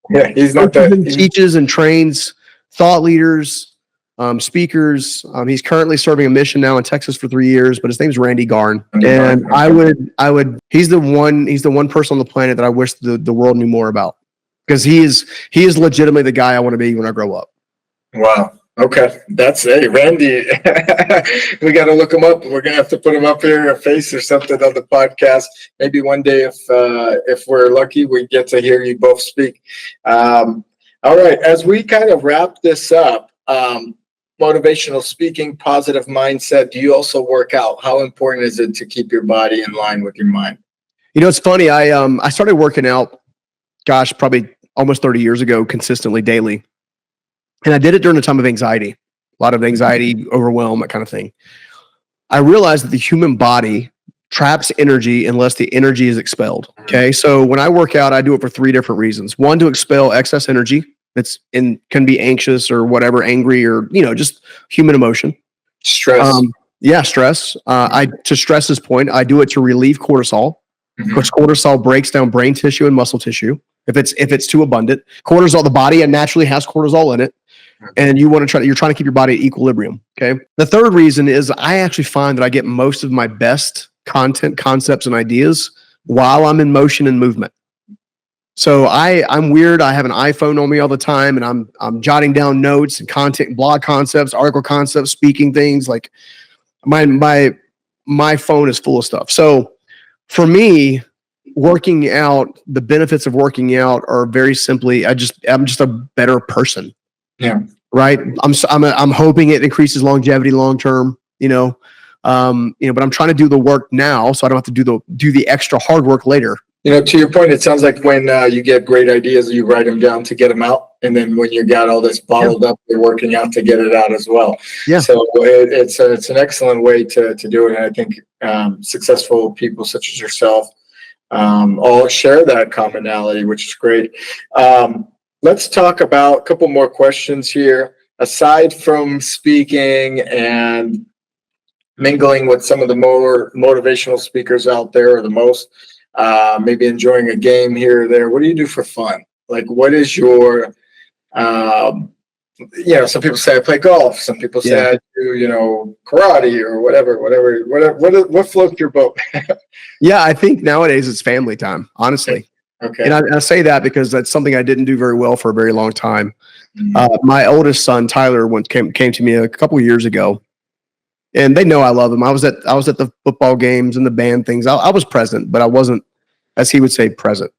Yeah, he's not that. He teaches and trains thought leaders, speakers. He's currently serving a mission now in Texas for 3 years, but his name's Randy Garn. And I would, he's the one person on the planet that I wish the world knew more about. because he is legitimately the guy I want to be when I grow up. Wow. Okay. That's Randy. We got to look him up. We're going to have to put him up here, a face or something on the podcast. Maybe one day, if we're lucky, we get to hear you both speak. All right. As we kind of wrap this up, motivational speaking, positive mindset. Do you also work out? How important is it to keep your body in line with your mind? You know, it's funny. I started working out, gosh, probably almost 30 years ago, consistently daily. And I did it during a time of anxiety, a lot of anxiety, overwhelm, that kind of thing. I realized that the human body traps energy unless the energy is expelled. Okay. So when I work out, I do it for 3 different reasons. One, to expel excess energy can be anxious or whatever, angry, or, just human emotion. Stress. Stress. To stress's point, I do it to relieve cortisol, because cortisol breaks down brain tissue and muscle tissue. If it's too abundant, cortisol, the body naturally has cortisol in it. And you're trying to keep your body at equilibrium. Okay. The third reason is I actually find that I get most of my best content, concepts, and ideas while I'm in motion and movement. So I'm weird. I have an iPhone on me all the time, and I'm jotting down notes and content, blog concepts, article concepts, speaking things. Like my phone is full of stuff. So for me, working out, the benefits of working out are very simply, I'm just a better person. Yeah. Right. I'm hoping it increases longevity long term, but I'm trying to do the work now so I don't have to do the extra hard work later. To your point, it sounds like when you get great ideas, you write them down to get them out. And then when you got all this bottled up, you're working out to get it out as well. Yeah. So it's an excellent way to do it. And I think successful people such as yourself all share that commonality, which is great. Let's talk about a couple more questions here. Aside from speaking and mingling with some of the more motivational speakers out there, or the most, maybe enjoying a game here or there, what do you do for fun? Like, what is your, some people say I play golf. Some people say I do, karate or whatever. What floats your boat? Yeah, I think nowadays it's family time, honestly. Okay. And I say that because that's something I didn't do very well for a very long time. My oldest son, Tyler, came to me a couple of years ago, and they know I love him. I was at the football games and the band things. I was present, but I wasn't, as he would say, present.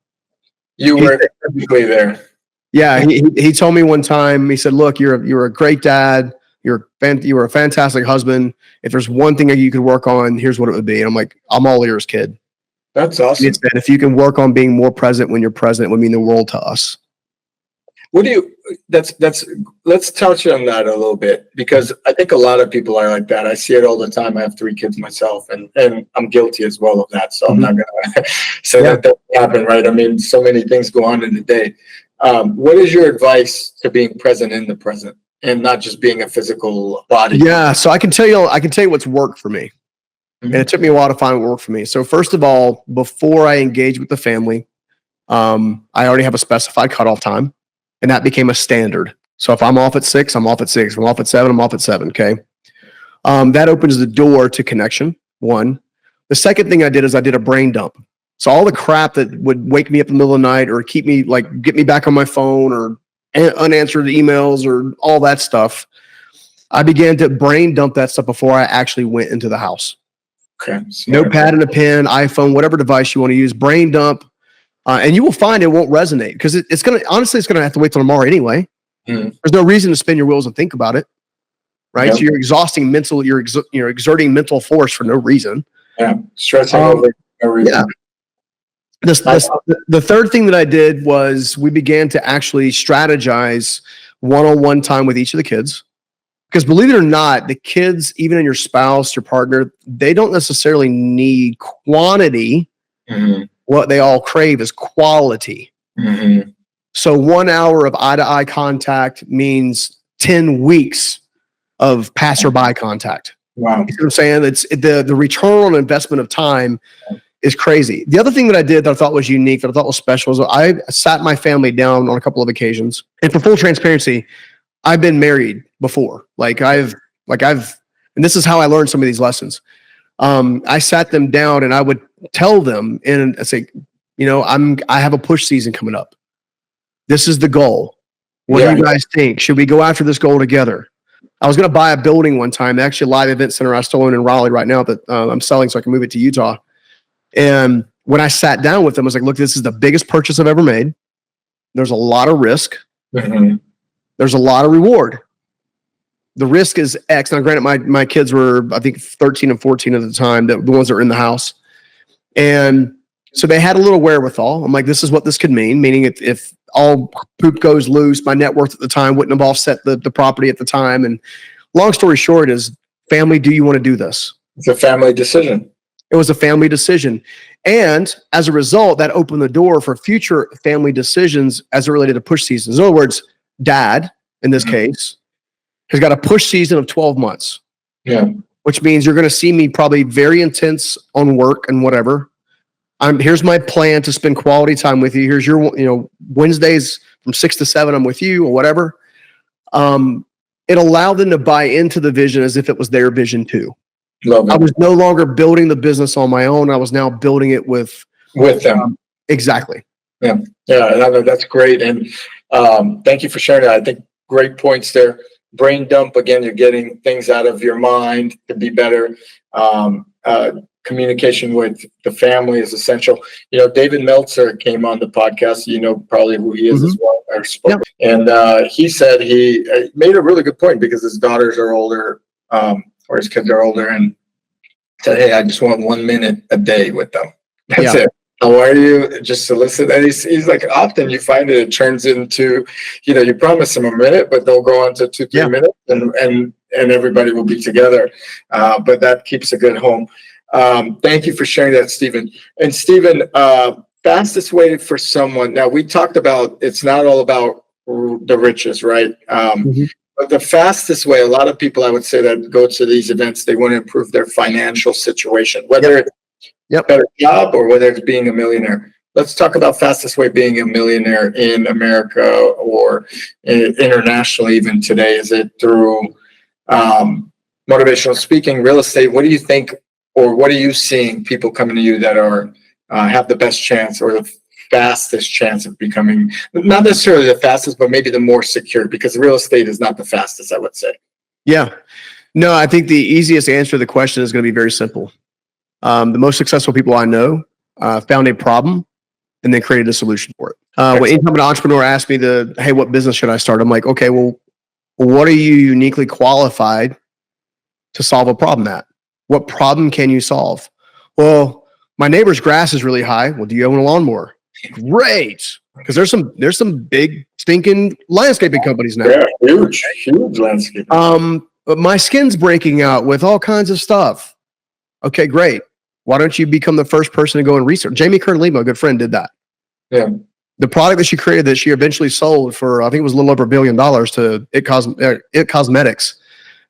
You were physically there. Yeah. He told me one time, he said, "Look, you're a great dad. You're a fantastic husband. If there's one thing that you could work on, here's what it would be." And I'm like, "I'm all ears, kid." That's awesome. If you can work on being more present when you're present, it would mean the world to us. Let's touch on that a little bit, because I think a lot of people are like that. I see it all the time. I have 3 kids myself, and I'm guilty as well of that. So I'm not going to say that doesn't happen, right? I mean, so many things go on in the day. What is your advice to being present in the present and not just being a physical body? Yeah. So I can tell you what's worked for me. And it took me a while to find what worked for me. So first of all, before I engage with the family, I already have a specified cutoff time, and that became a standard. So if I'm off at 6, I'm off at 6. If I'm off at 7, I'm off at 7. Okay. That opens the door to connection. One. The second thing I did is I did a brain dump. So all the crap that would wake me up in the middle of the night or get me back on my phone, or unanswered emails or all that stuff, I began to brain dump that stuff before I actually went into the house. Okay. Notepad and a pen, iPhone, whatever device you want to use, brain dump. And you will find it won't resonate, because it's going to have to wait till tomorrow anyway. There's no reason to spin your wheels and think about it. Right. Yep. So you're exhausting you're exerting mental force for no reason. Yeah. Stressing over no reason. Yeah. The third thing that I did was we began to actually strategize one-on-one time with each of the kids. Because believe it or not, the kids, even in your spouse, your partner, they don't necessarily need quantity. What they all crave is quality. So 1 hour of eye-to-eye contact means 10 weeks of passerby contact. Wow. You know what I'm saying? It's the return on investment of time is crazy. The other thing that I did that I thought was unique, that I thought was special, is I sat my family down on a couple of occasions. And for full transparency, I've been married before. And this is how I learned some of these lessons. I sat them down and I would tell them, and I say, I have a push season coming up. This is the goal. What do you guys think? Should we go after this goal together? I was going to buy a building one time, actually a live event center I still own in Raleigh right now that I'm selling so I can move it to Utah. And when I sat down with them, I was like, look, this is the biggest purchase I've ever made. There's a lot of risk. Mm-hmm. There's a lot of reward. The risk is X. Now, granted, my kids were, I think, 13 and 14 at the time, the ones that were in the house. And so they had a little wherewithal. I'm like, this is what this could mean, meaning if all poop goes loose, my net worth at the time wouldn't have offset the property at the time. And long story short is, family, do you want to do this? It's a family decision. It was a family decision. And as a result, that opened the door for future family decisions as it related to push seasons. In other words, dad, in this case, has got a push season of 12 months. Yeah. Which means you're going to see me probably very intense on work and whatever. Here's my plan to spend quality time with you. Here's your, Wednesdays from 6 to 7, I'm with you or whatever. It allowed them to buy into the vision as if it was their vision too. Love it. I was no longer building the business on my own. I was now building it with them. Exactly. Yeah. That's great. And thank you for sharing that. I think great points there. Brain dump, again, you're getting things out of your mind to be better. Communication with the family is essential. David Meltzer came on the podcast. Probably who he is as well. Yep. And he said he made a really good point because his daughters are older, or his kids are older, and said, hey, I just want 1 minute a day with them. That's it. How are you? Just to listen. And he's like, often you find it turns into, you promise them a minute, but they'll go on to 2-3 minutes and everybody will be together. But that keeps a good home. Thank you for sharing that, Stephen. And Stephen, fastest way for someone. Now we talked about, it's not all about the riches, right? But the fastest way, a lot of people I would say that go to these events, they want to improve their financial situation, whether it's a better job or whether it's being a millionaire. Let's talk about fastest way being a millionaire in America or internationally even today. Is it through motivational speaking, real estate? What do you think, or what are you seeing people coming to you that are have the best chance or the fastest chance of becoming, not necessarily the fastest, but maybe the more secure, because real estate is not the fastest, I would say. Yeah. No, I think the easiest answer to the question is going to be very simple. The most successful people I know found a problem and then created a solution for it. When anytime an entrepreneur asks me hey, what business should I start? I'm like, okay, well, what are you uniquely qualified to solve a problem at? What problem can you solve? Well, my neighbor's grass is really high. Well, do you own a lawnmower? Great. Because there's some big stinking landscaping companies now. Yeah, huge landscaping. But my skin's breaking out with all kinds of stuff. Okay, great. Why don't you become the first person to go and research? Jamie Kern-Lima, a good friend, did that. Yeah. The product that she created that she eventually sold for, I think it was a little over $1 billion to It Cosmetics.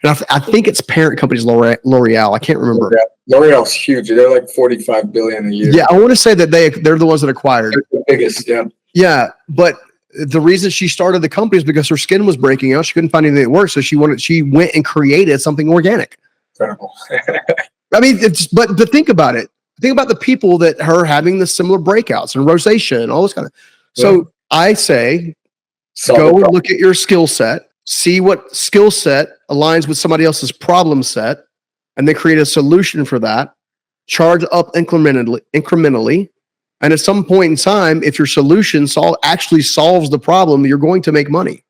And I think its parent company is L'Oreal. I can't remember. L'Oreal's huge. They're like $45 billion a year. Yeah, I want to say that they're the ones that acquired. They're the biggest, yeah. Yeah, but the reason she started the company is because her skin was breaking out. She couldn't find anything that worked, so she went and created something organic. Incredible. I mean, but think about it. Think about the people that are having the similar breakouts and rosacea and all this kind of. So I say, go and look at your skill set. See what skill set aligns with somebody else's problem set, and then create a solution for that. Charge up incrementally. And at some point in time, if your solution actually solves the problem, you're going to make money.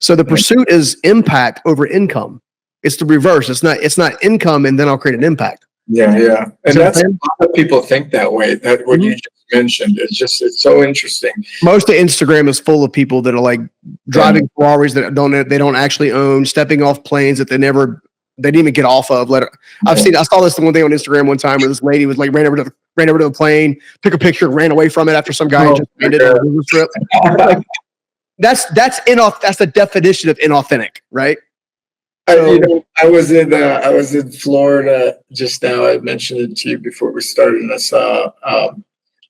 So the pursuit is impact over income. It's the reverse. It's not income and then I'll create an impact. Yeah. And that's a lot of people think that way. That what you just mentioned, it's so interesting. Most of Instagram is full of people that are like driving Ferraris that they don't actually own, stepping off planes that they didn't even get off of. I saw this one day on Instagram one time where this lady was like ran over to the plane, took a picture, ran away from it after some guy just ended on a business trip. That's the definition of inauthentic, right? So, I was in Florida just now. I mentioned it to you before we started, and I saw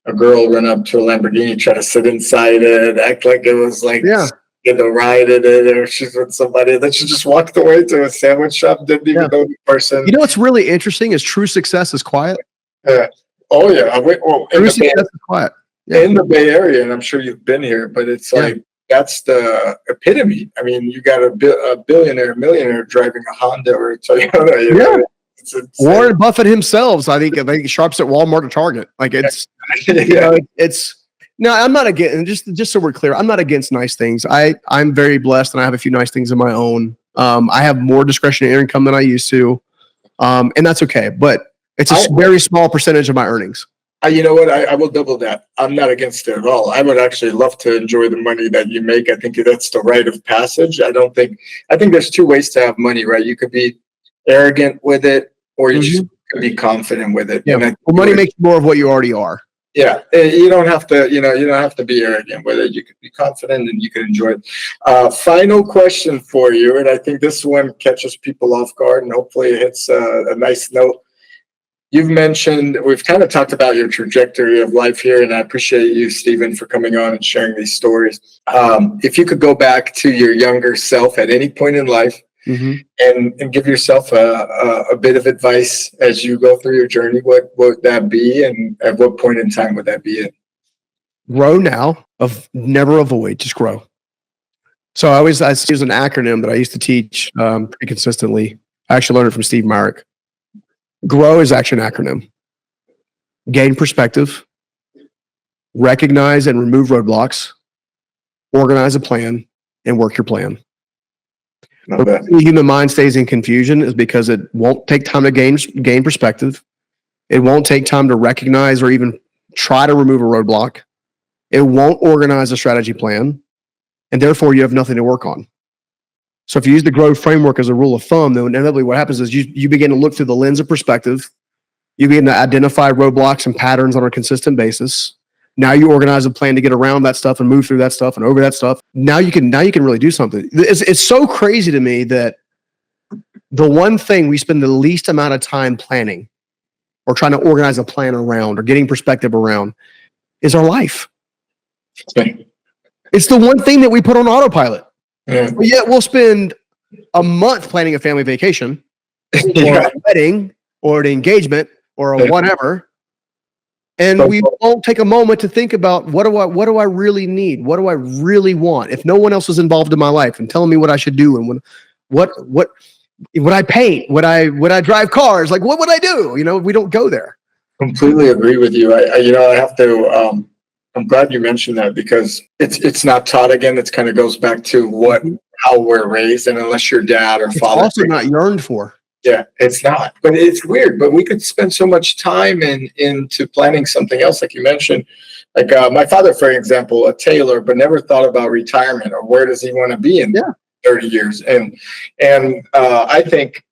a girl run up to a Lamborghini, try to sit inside it, act like it was like ride in it, or she's with somebody. Then she just walked away to a sandwich shop, didn't even know the person. You know what's really interesting is true success is quiet. Oh yeah, true success is quiet. in the Bay Area, and I'm sure you've been here, but it's like, that's the epitome. I mean, you got a billionaire, millionaire driving a Honda or a Toyota. You know? Warren Buffett himself. I think shops at Walmart or Target. Like it's, no, I'm not against, just so we're clear, I'm not against nice things. I'm very blessed and I have a few nice things of my own. I have more discretionary income than I used to. And that's okay, but it's a very small percentage of my earnings. You know what? I will double that. I'm not against it at all. I would actually love to enjoy the money that you make. I think that's the rite of passage. I think there's two ways to have money, right? You could be arrogant with it, or you just could be confident with it. Yeah. Well, money makes more of what you already are. Yeah. You don't have to, you don't have to be arrogant with it. You could be confident and you can enjoy it. Final question for you. And I think this one catches people off guard and hopefully it hits a nice note. You've mentioned, we've kind of talked about your trajectory of life here, and I appreciate you, Stephen, for coming on and sharing these stories. If you could go back to your younger self at any point in life and give yourself a bit of advice as you go through your journey, what would that be, and at what point in time would that be? Grow now, never avoid, just grow. So I use an acronym that I used to teach pretty consistently. I actually learned it from Steve Myrick. GROW is actually an acronym. Gain perspective, recognize and remove roadblocks, organize a plan, and work your plan. The human mind stays in confusion is because it won't take time to gain perspective. It won't take time to recognize or even try to remove a roadblock. It won't organize a strategy plan, and therefore you have nothing to work on. So if you use the GROW framework as a rule of thumb, then inevitably what happens is you begin to look through the lens of perspective. You begin to identify roadblocks and patterns on a consistent basis. Now you organize a plan to get around that stuff and move through that stuff and over that stuff. Now you can really do something. It's so crazy to me that the one thing we spend the least amount of time planning or trying to organize a plan around or getting perspective around is our life. It's the one thing that we put on autopilot. Yeah. But yet we'll spend a month planning a family vacation or a wedding or an engagement or a whatever. And we won't take a moment to think about what do I really need? What do I really want? If no one else is involved in my life and telling me what I should do and what would I paint? Would I drive cars? Like what would I do? We don't go there. Completely agree with you. I have to I'm glad you mentioned that because it's not taught again. It kind of goes back to how we're raised, and unless your dad or father, it's also not yearned for. Yeah, it's not. But it's weird. But we could spend so much time into planning something else, like you mentioned. Like my father, for example, a tailor, but never thought about retirement or where does he want to be in 30 years. And I think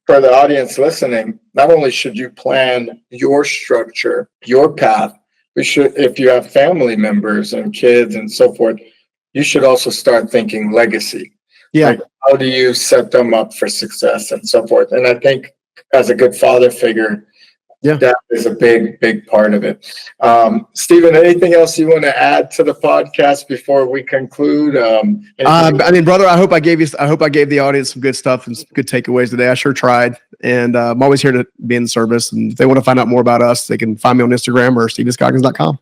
for the audience listening, not only should you plan your structure, your path. If you have family members and kids and so forth, you should also start thinking legacy. Yeah. Like, how do you set them up for success and so forth? And I think as a good father figure, that is a big, big part of it. Stephen, anything else you want to add to the podcast before we conclude? Brother, I hope I gave the audience some good stuff and some good takeaways today. I sure tried. And I'm always here to be in service. And if they want to find out more about us, they can find me on Instagram or StephenScoggins.com.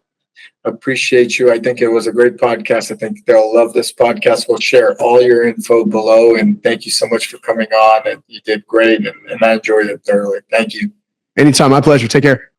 Appreciate you. I think it was a great podcast. I think they'll love this podcast. We'll share all your info below. And thank you so much for coming on. And you did great. And I enjoyed it thoroughly. Thank you. Anytime. My pleasure. Take care.